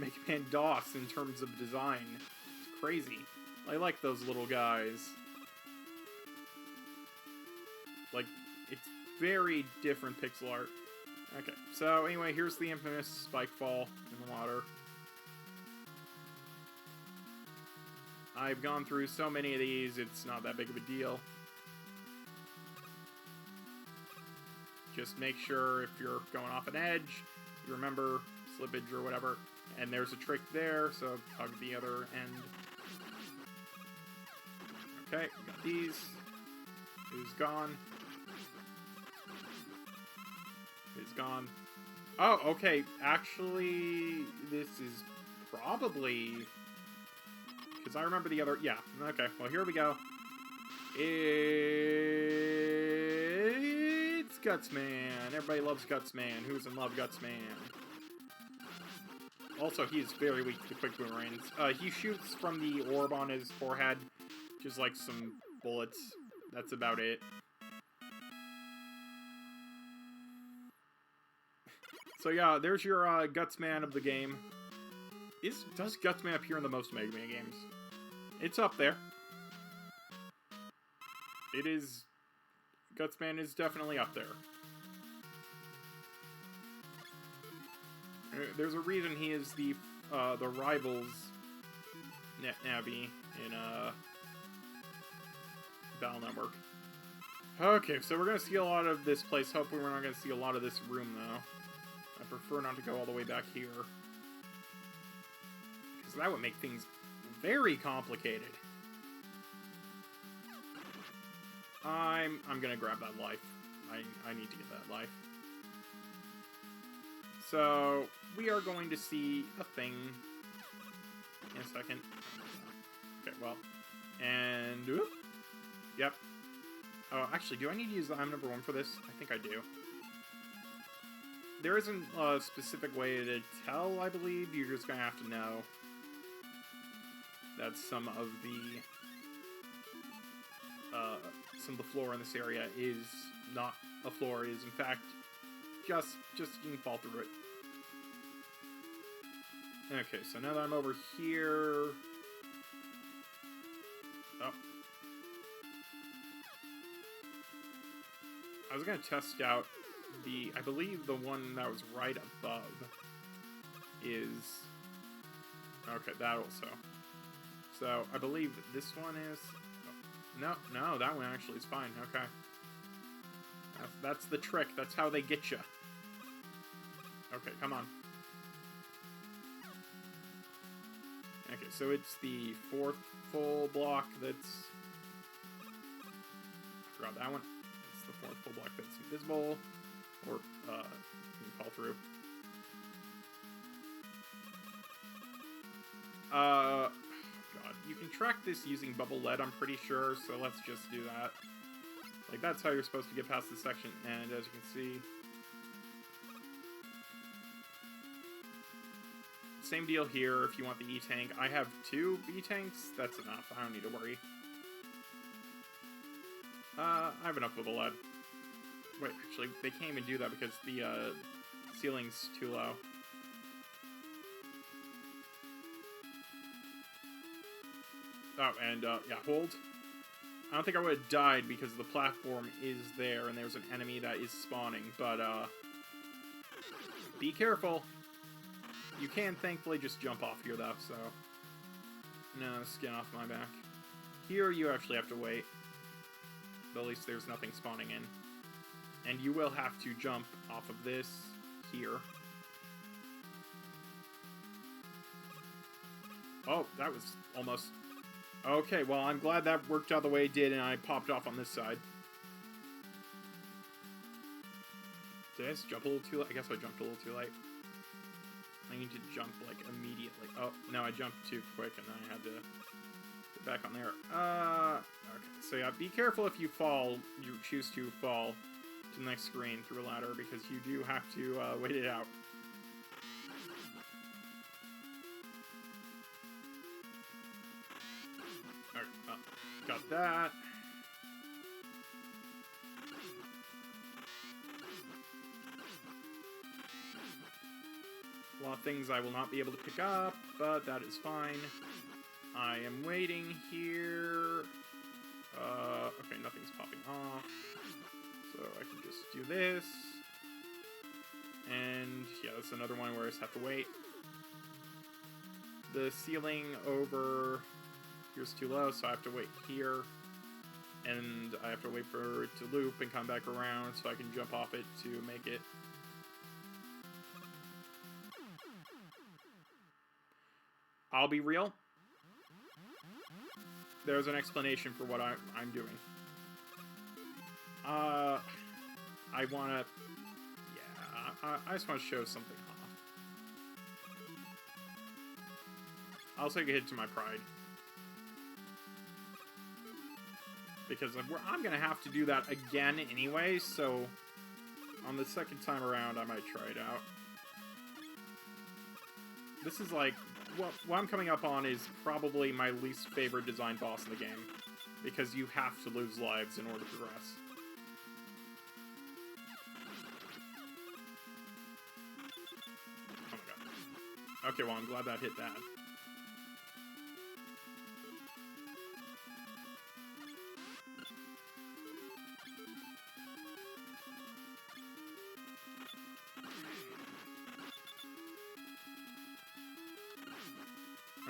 Megaman DOS in terms of design. It's crazy. I like those little guys. Like, it's very different pixel art. Okay, so anyway, here's the infamous spike fall in the water. I've gone through so many of these, it's not that big of a deal. Just make sure if you're going off an edge, you remember slippage or whatever. And there's a trick there, so hug the other end. Okay, got these. Who's gone? Who's gone? Oh, okay. Actually, this is probably... Because I remember the other... Yeah, okay. Well, here we go. It's Gutsman. Everybody loves Gutsman. Who's in love, Gutsman? Also, he is very weak to the quick boomerangs. He shoots from the orb on his forehead. Just like some bullets. That's about it. So yeah, there's your Gutsman of the game. Does Gutsman appear in the most Mega Man games? It's up there. It is... Gutsman is definitely up there. There's a reason he is the rivals Navi in Battle Network. Okay, so we're gonna see a lot of this place. Hopefully we're not gonna see a lot of this room, though. I prefer not to go all the way back here. Because that would make things very complicated. I'm gonna grab that life. I need to get that life. So, we are going to see a thing in a second. Okay, well. And, whoop. Yep. Oh, actually, do I need to use the item number 1 for this? I think I do. There isn't a specific way to tell, I believe. You're just going to have to know that some of the floor in this area is not a floor. It is, in fact, just you can fall through it. Okay, so now that I'm over here... Oh. I was going to test out I believe the one that was right above is... Okay, that also. So, I believe this one is... Oh, no, that one actually is fine. Okay. That's the trick. That's how they get you. Okay, come on. Okay, so it's the 4th full block that's... I forgot that one. It's the 4th full block that's invisible. Or, you can fall through. God. You can track this using bubble lead, I'm pretty sure, so let's just do that. Like, that's how you're supposed to get past this section, and as you can see... Same deal here if you want the E-Tank. I have 2 E-Tanks, that's enough, I don't need to worry. I have enough bubble lead. Wait, actually, they can't even do that because the ceiling's too low. Oh, and, yeah, hold. I don't think I would have died because the platform is there and there's an enemy that is spawning, but, be careful. You can, thankfully, just jump off here, though, so... No, skin off my back. Here, you actually have to wait. But at least there's nothing spawning in. And you will have to jump off of this here. Oh, that was almost... Okay, well, I'm glad that worked out the way it did, and I popped off on this side. Did I just jump a little too late? I guess I jumped a little too late. I need to jump, like, immediately. Oh, no, I jumped too quick, and then I had to get back on there. Okay, so yeah, be careful if you fall, you choose to fall to the next screen through a ladder, because you do have to wait it out. Alright, got that. A lot of things I will not be able to pick up, but that is fine. I am waiting here. Okay, nothing's popping off. So I can just do this. And yeah, that's another one where I just have to wait. The ceiling over here's too low, so I have to wait here. And I have to wait for it to loop and come back around so I can jump off it to make it. I'll be real. There's an explanation for what I'm doing. I wanna... Yeah, I just want to show something off. I'll take a hit to my pride. Because I'm gonna have to do that again anyway, so... On the second time around, I might try it out. This is like... What I'm coming up on is probably my least favorite design boss in the game, because you have to lose lives in order to progress. Oh my god. Okay, well, I'm glad that hit that.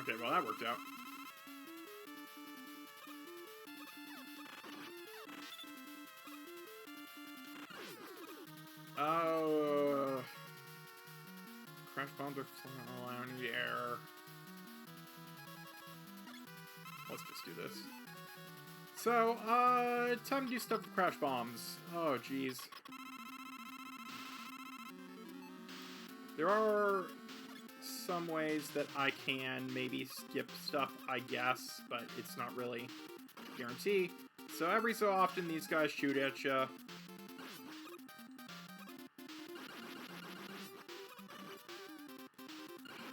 Okay, well, that worked out. Oh. Crash bombs are flying around in the air. Let's just do this. So, time to do stuff with crash bombs. Oh, jeez. There are some ways that I can maybe skip stuff, I guess, but it's not really a guarantee. So every so often, these guys shoot at you. Oh,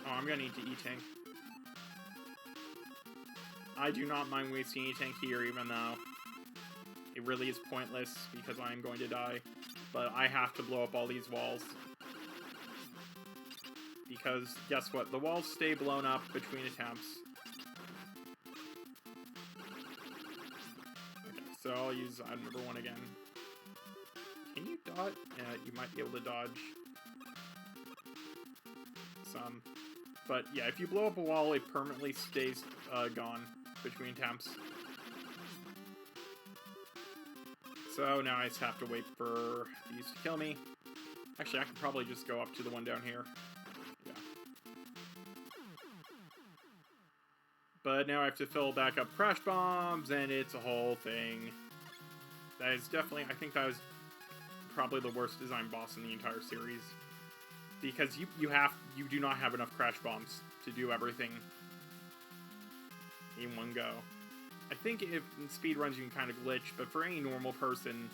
I'm gonna need to E-Tank. I do not mind wasting E-Tank here, even though it really is pointless, because I'm going to die. But I have to blow up all these walls. Because, guess what? The walls stay blown up between attempts. Okay, so I'll use item number 1 again. Can you dodge? Yeah, you might be able to dodge some. But yeah, if you blow up a wall, it permanently stays gone between attempts. So now I just have to wait for these to kill me. Actually, I could probably just go up to the one down here. Yeah. But now I have to fill back up crash bombs, and it's a whole thing. That is definitely, I think that was probably the worst design boss in the entire series. Because you do not have enough crash bombs to do everything in one go. I think if in speedruns you can kind of glitch, but for any normal person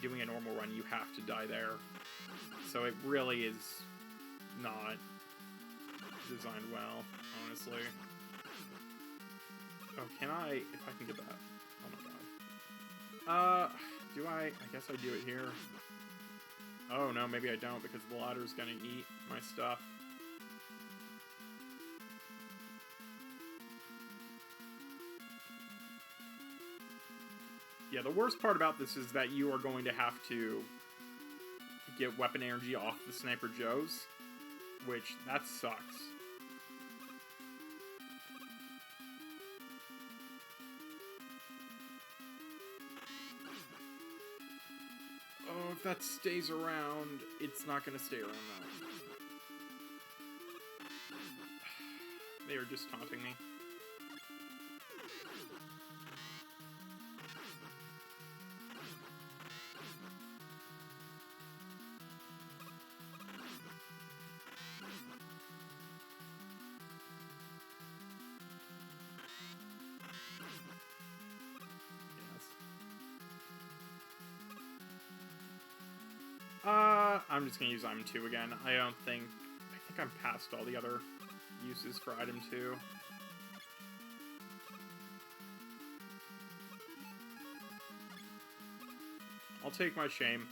doing a normal run, you have to die there. So it really is not designed well, honestly. Oh, can I, if I can get that? Oh my god. Do I guess I do it here. Oh no, maybe I don't, because the ladder's gonna eat my stuff. Yeah, the worst part about this is that you are going to have to get weapon energy off the Sniper Joes, which, that sucks. Oh, if that stays around, it's not going to stay around though. They are just taunting me. I'm just gonna use item 2 again. I think I'm past all the other uses for item 2. I'll take my shame.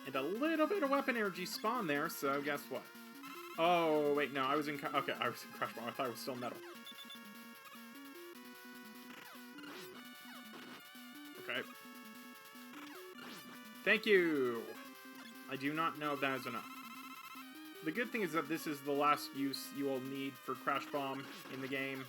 And a little bit of weapon energy spawned there, so guess what? Oh, wait, no, I was in... Okay, I was in Crush Bomb. I thought it was still metal. Okay. Thank you! I do not know if that is enough. The good thing is that this is the last use you will need for Crash Bomb in the game.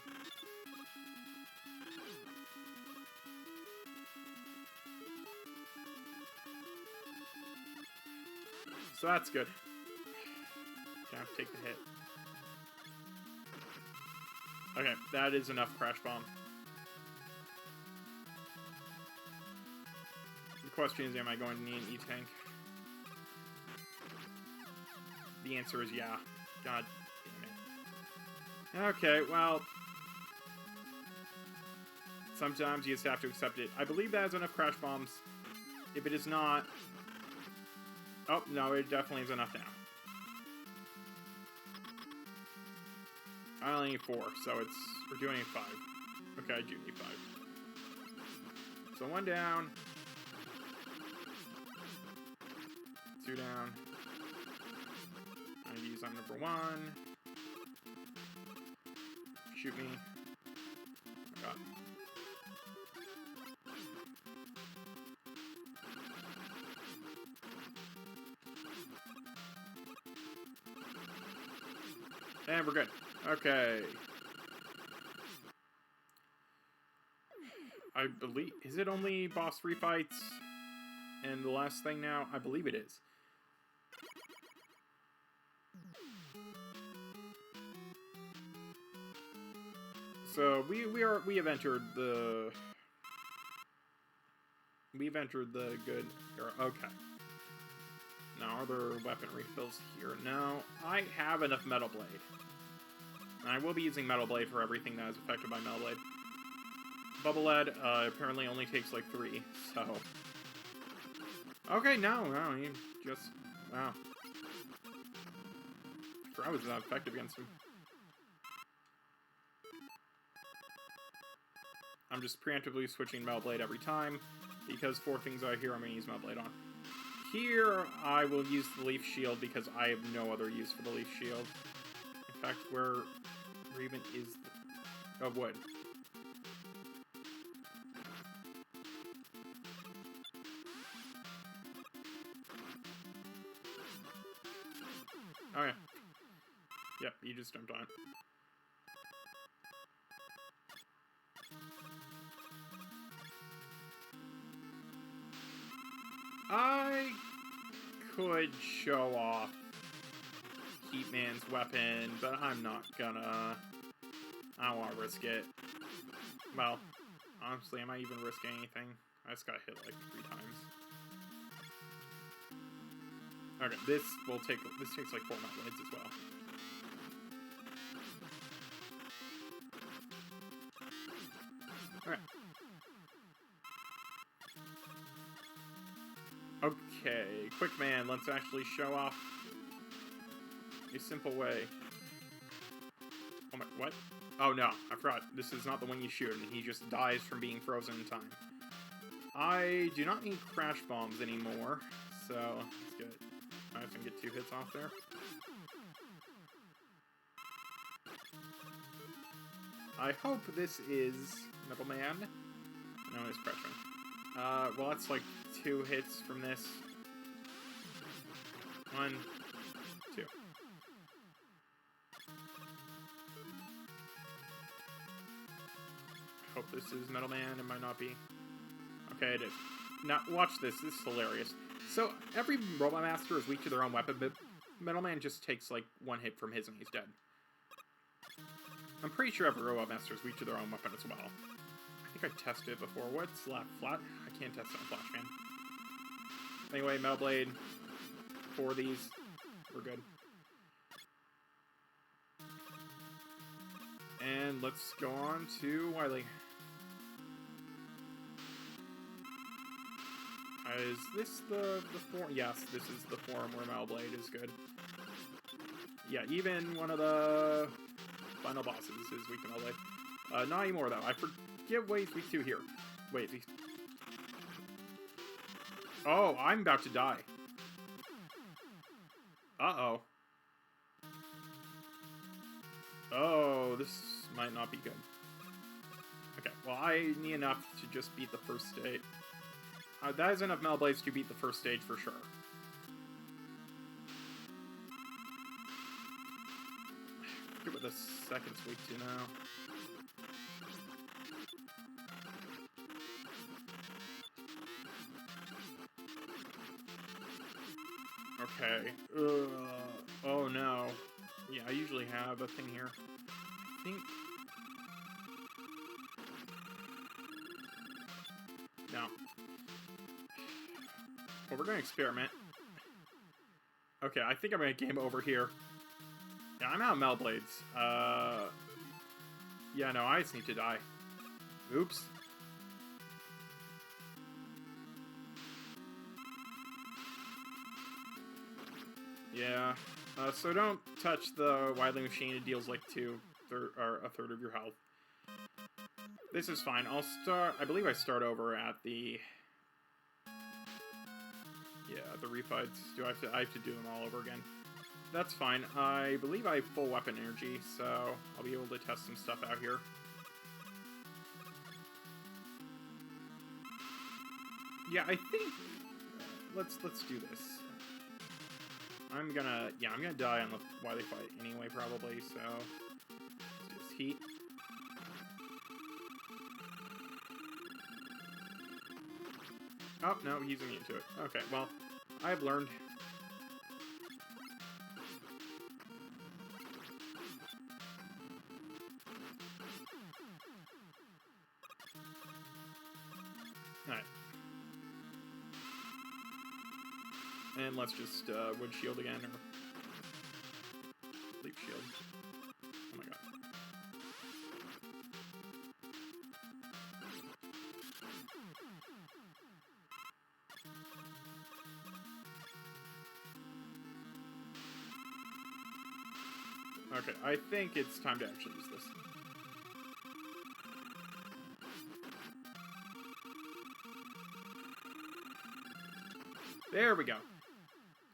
So that's good. Gonna have to take the hit. Okay, that is enough Crash Bomb. The question is, am I going to need an E-Tank? The answer is yeah. God damn it. Okay, well... sometimes you just have to accept it. I believe that has enough Crash Bombs. If it is not... oh, no, it definitely is enough now. I only need 4, so it's... we're doing 5. Okay, I do need 5. So 1 down. 2 down. I'm gonna use on number 1. Shoot me. Oh my god. And we're good. Okay. I believe... is it only boss 3 fights? And the last thing now? I believe it is. So we have entered the... we've entered the good era. Okay. Now, are there weapon refills here? No. I have enough Metal Blade. And I will be using Metal Blade for everything that is affected by Metal Blade. Bubble Lead apparently only takes like 3, so... okay, no, you just... wow. I forgot I was not effective against him. I'm just preemptively switching Metal Blade every time, because 4 things I hear I'm going to use Metal Blade on. Here, I will use the Leaf Shield, because I have no other use for the Leaf Shield. In fact, where even is the... oh, wood. Oh, yeah. Yep, you just jumped on it. I could show off Heatman's weapon, but I'm not gonna. I don't want to risk it. Well, honestly, am I even risking anything? I just got hit like 3 times. Okay, this takes like 4 Metal Blades as well. Alright. Okay, quick man, let's actually show off a simple way. Oh my, what? Oh no, I forgot. This is not the one you shoot, and he just dies from being frozen in time. I do not need Crash Bombs anymore, so that's good. I can get 2 hits off there. I hope this is Metal Man. No, it's Crushman. Well, that's like 2 hits from this. 1, 2. Hope this is Metal Man. It might not be. Okay, it is. Now, watch this. This is hilarious. So, every Robot Master is weak to their own weapon, but Metal Man just takes, like, one hit from his and he's dead. I'm pretty sure every Robot Master is weak to their own weapon as well. I think I tested it before. What's left? Flat? I can't test it on Flash Man. Anyway, Metal Blade. 4 of these. We're good. And let's go on to Wily. Is this the form? Yes, this is the form where Metal Blade is good. Yeah, even one of the final bosses is weak to Metal Blade. Not anymore, though. I forget what he's weak to here. Wait. Oh, I'm about to die. Uh-oh. Oh, this might not be good. Okay, well, I need enough to just beat the first stage. That is enough Metal Blades to beat the first stage for sure. I forget what the second's weak to now. Okay. Oh no. Yeah, I usually have a thing here. I think... No. Well, we're gonna experiment. Okay, I think I'm gonna game over here. Yeah, I'm out of Metal Blades. Yeah, no, I just need to die. Oops. Yeah. So don't touch the Wily Machine. It deals like a third of your health. This is fine. I'll start... I believe I start over at the... Yeah, the refights. I have to do them all over again. That's fine. I believe I have full weapon energy, so I'll be able to test some stuff out here. Yeah, I think... Let's do this. I'm gonna die on the Wily fight anyway, probably, so... Let's just heat. Oh, no, he's immune to it. Okay, well, I've learned. Alright. And let's just, wood shield again, or... Leap shield. Oh my god. Okay, I think it's time to actually use this. There we go.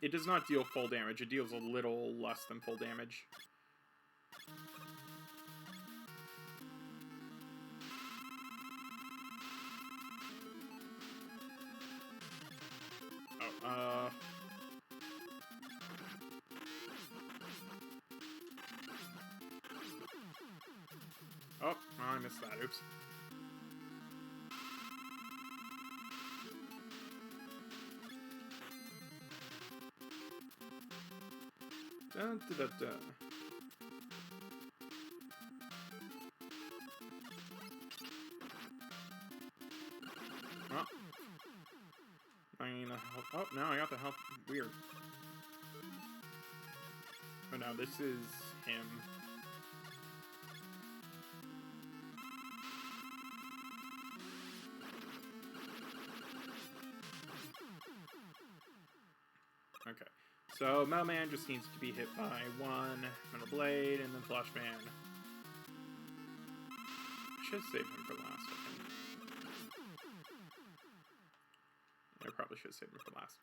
It does not deal full damage. It deals a little less than full damage. Oh, Oh, I missed that. Oops. Dun, dun, dun, dun. Oh. I need the health. Oh, now I got the health. Weird. Oh no, this is him. Okay. So, Metal Man just needs to be hit by one Metal Blade, and then Flash Man. I should save him for last, I think. I probably should save him for last.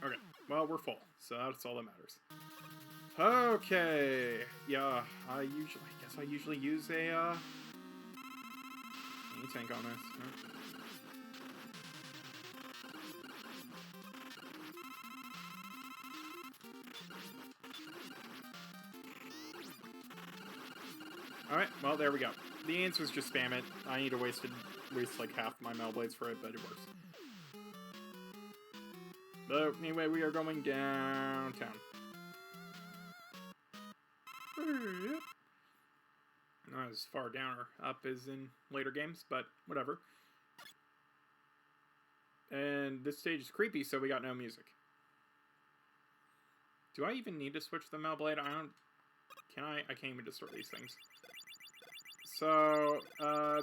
Okay, well, we're full, so that's all that matters. Okay, yeah, I guess I usually use a, any tank on this. Huh? Alright, well, there we go. The answer is just spam it. I need to waste like half my Metal Blades for it, but it works. But anyway, we are going downtown. Not as far down or up as in later games, but whatever. And this stage is creepy, so we got no music. Do I even need to switch the Metal Blade? I don't... Can I? I can't even destroy these things. So,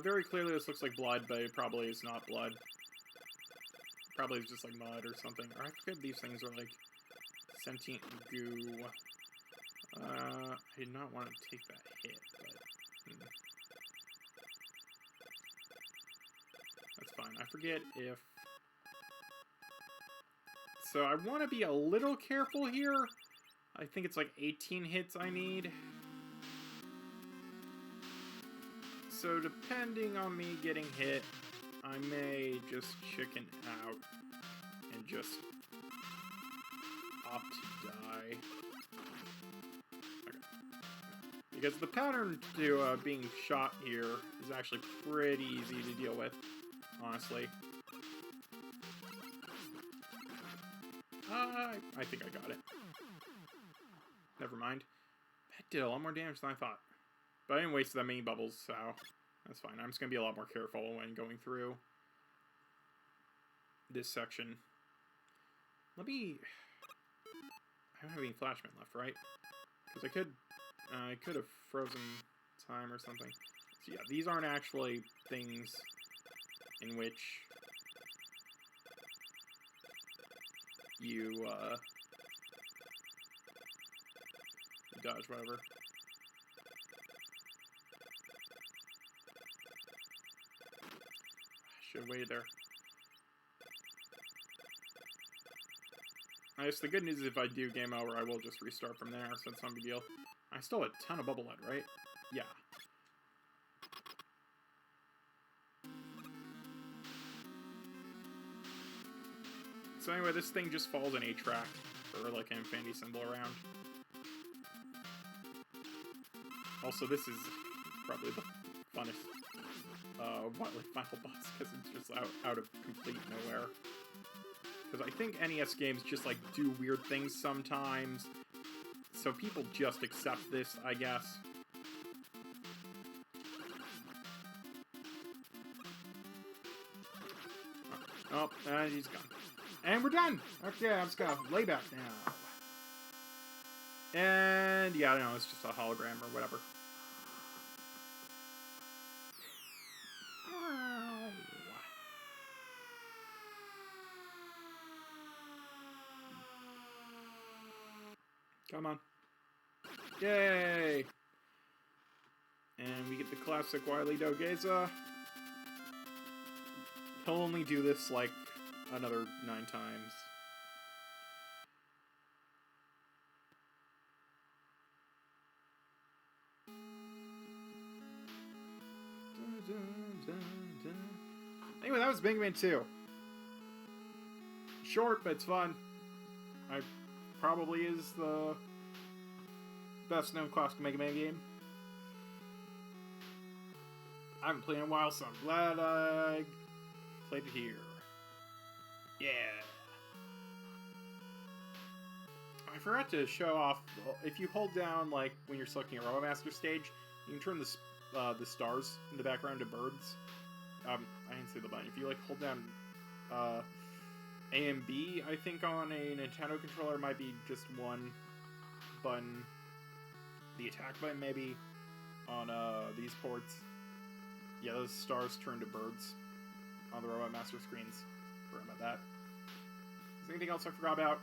very clearly this looks like blood, but it probably is not blood. Probably it's just like mud or something. Or I forget these things are like sentient goo. I did not want to take that hit, but... That's fine. I forget if... So I want to be a little careful here. I think it's like 18 hits I need. So depending on me getting hit, I may just chicken out and just opt to die. Okay. Because the pattern to being shot here is actually pretty easy to deal with, honestly. I think I got it. Never mind. That did a lot more damage than I thought. But I didn't waste that many bubbles, so that's fine. I'm just going to be a lot more careful when going through this section. Let me... I don't have any flashman left, right? Because I could have frozen time or something. So yeah, these aren't actually things in which you dodge whatever. Should have waited there. I guess the good news is if I do game over, I will just restart from there, so it's not a big deal. I still have a ton of bubble lead, right? Yeah. So anyway, this thing just falls in a track for like an infinity symbol around. Also, this is probably the funnest final boss because it's just out of complete nowhere. Because I think NES games just like do weird things sometimes, so people just accept this, I guess. Oh, and he's gone. And we're done! Okay, I'm just gonna lay back now. And yeah, I don't know, it's just a hologram or whatever. Come on. Yay! And we get the classic Wily Dogeza. He'll only do this like another 9 times. Anyway, that was Megaman 2. Short, but it's fun. Probably is the best known classic Mega Man game. I haven't played in a while, so I'm glad I played it here. Yeah. I forgot to show off, if you hold down, like, when you're selecting a Robot Master stage, you can turn the stars in the background to birds. I didn't see the button. If you, like, hold down, A and B, I think on a Nintendo controller might be just one button. The attack button, maybe, on, these ports. Yeah, those stars turn to birds on the Robot Master screens. Forgot about that. Is there anything else I forgot about?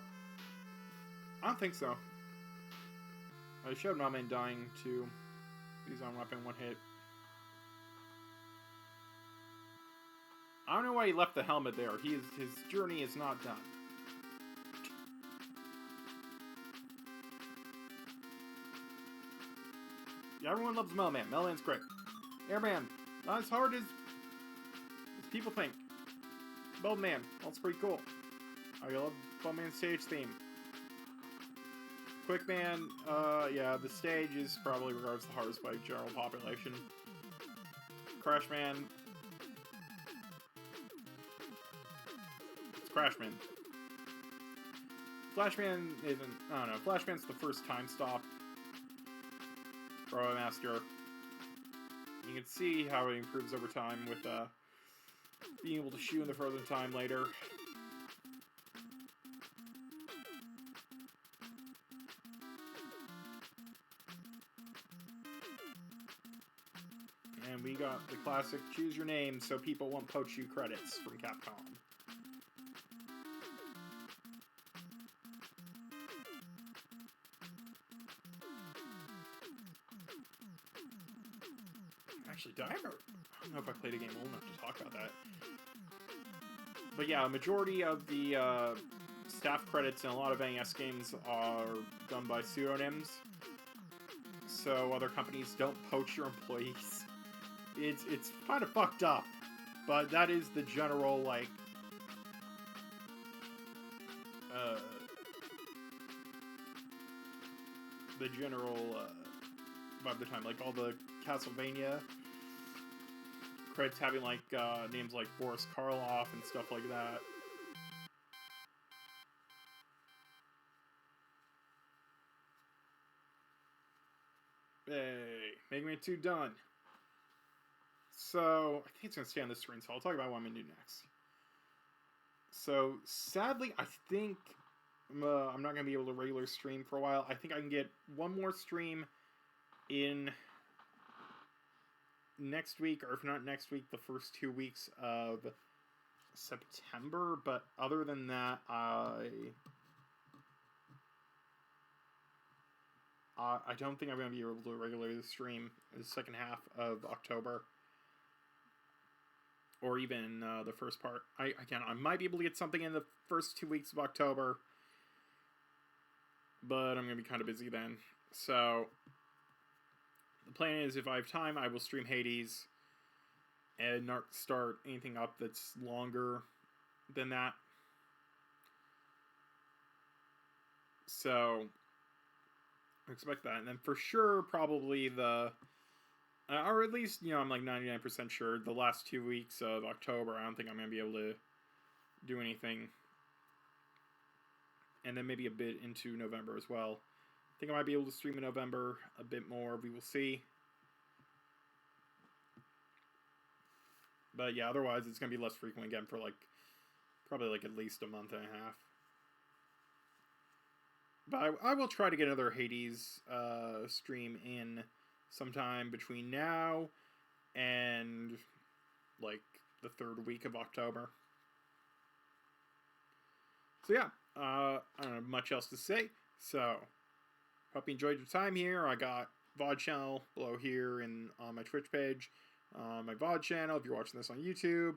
I don't think so. I showed Megaman dying to use on weapon one hit. I don't know why he left the helmet there. His journey is not done. Yeah, everyone loves Megaman. Megaman's great. Airman, not as hard as people think. Buildman, that's pretty cool. I love Buildman's stage theme. Quickman, yeah, the stage is probably regards the hardest by general population. Crashman. It's Crashman. Flashman isn't, I don't know, Flashman's the first time stop. Robot Master. You can see how it improves over time with, being able to shoot in the frozen time later. And we got the classic choose your name so people won't poach you credits from Capcom. Actually, I don't know if I played a game old enough to talk about that. But yeah, a majority of the staff credits in a lot of NES games are done by pseudonyms. So other companies don't poach your employees. It's kind of fucked up, but that is the general, like, by the time, like, all the Castlevania credits having, like, names like Boris Karloff and stuff like that. Hey, Megaman 2 done. So, I think it's going to stay on this screen, so I'll talk about what I'm going to do next. So, sadly, I think I'm not going to be able to regular stream for a while. I think I can get one more stream in next week, or if not next week, the first 2 weeks of September. But other than that, I don't think I'm going to be able to regularly stream the second half of October. Or even the first part. I might be able to get something in the first 2 weeks of October. But I'm going to be kind of busy then. So, the plan is if I have time, I will stream Hades. And not start anything up that's longer than that. So, expect that. And then for sure, probably the... or at least, I'm like 99% sure the last 2 weeks of October, I don't think I'm going to be able to do anything. And then maybe a bit into November as well. I think I might be able to stream in November a bit more. We will see. But yeah, otherwise it's going to be less frequent again for probably at least a month and a half. But I will try to get another Hades stream in sometime between now and the third week of October. So yeah, I don't have much else to say. So hope you enjoyed your time here. I got VOD channel below here and on my Twitch page. My VOD channel, if you're watching this on YouTube,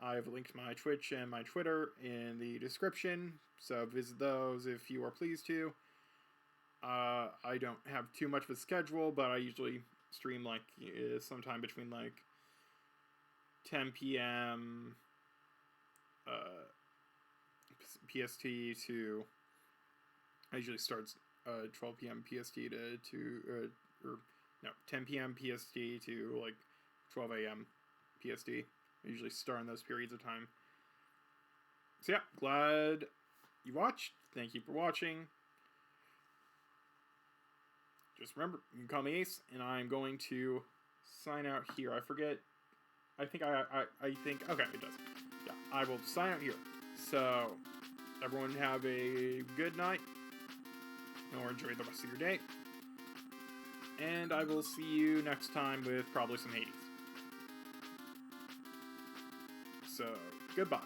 I've linked my Twitch and my Twitter in the description. So visit those if you are pleased to. I don't have too much of a schedule, but I usually stream sometime between 10 p.m. PST to... I usually start 12 p.m. PST to 10 p.m. PST to 12 a.m. PST. I usually start in those periods of time. So yeah, glad you watched. Thank you for watching. Just remember, you can call me Ace, and I'm going to sign out here. I forget. I think, okay, it does. Yeah, I will sign out here. So, everyone have a good night, or enjoy the rest of your day. And I will see you next time with probably some Hades. So, goodbye.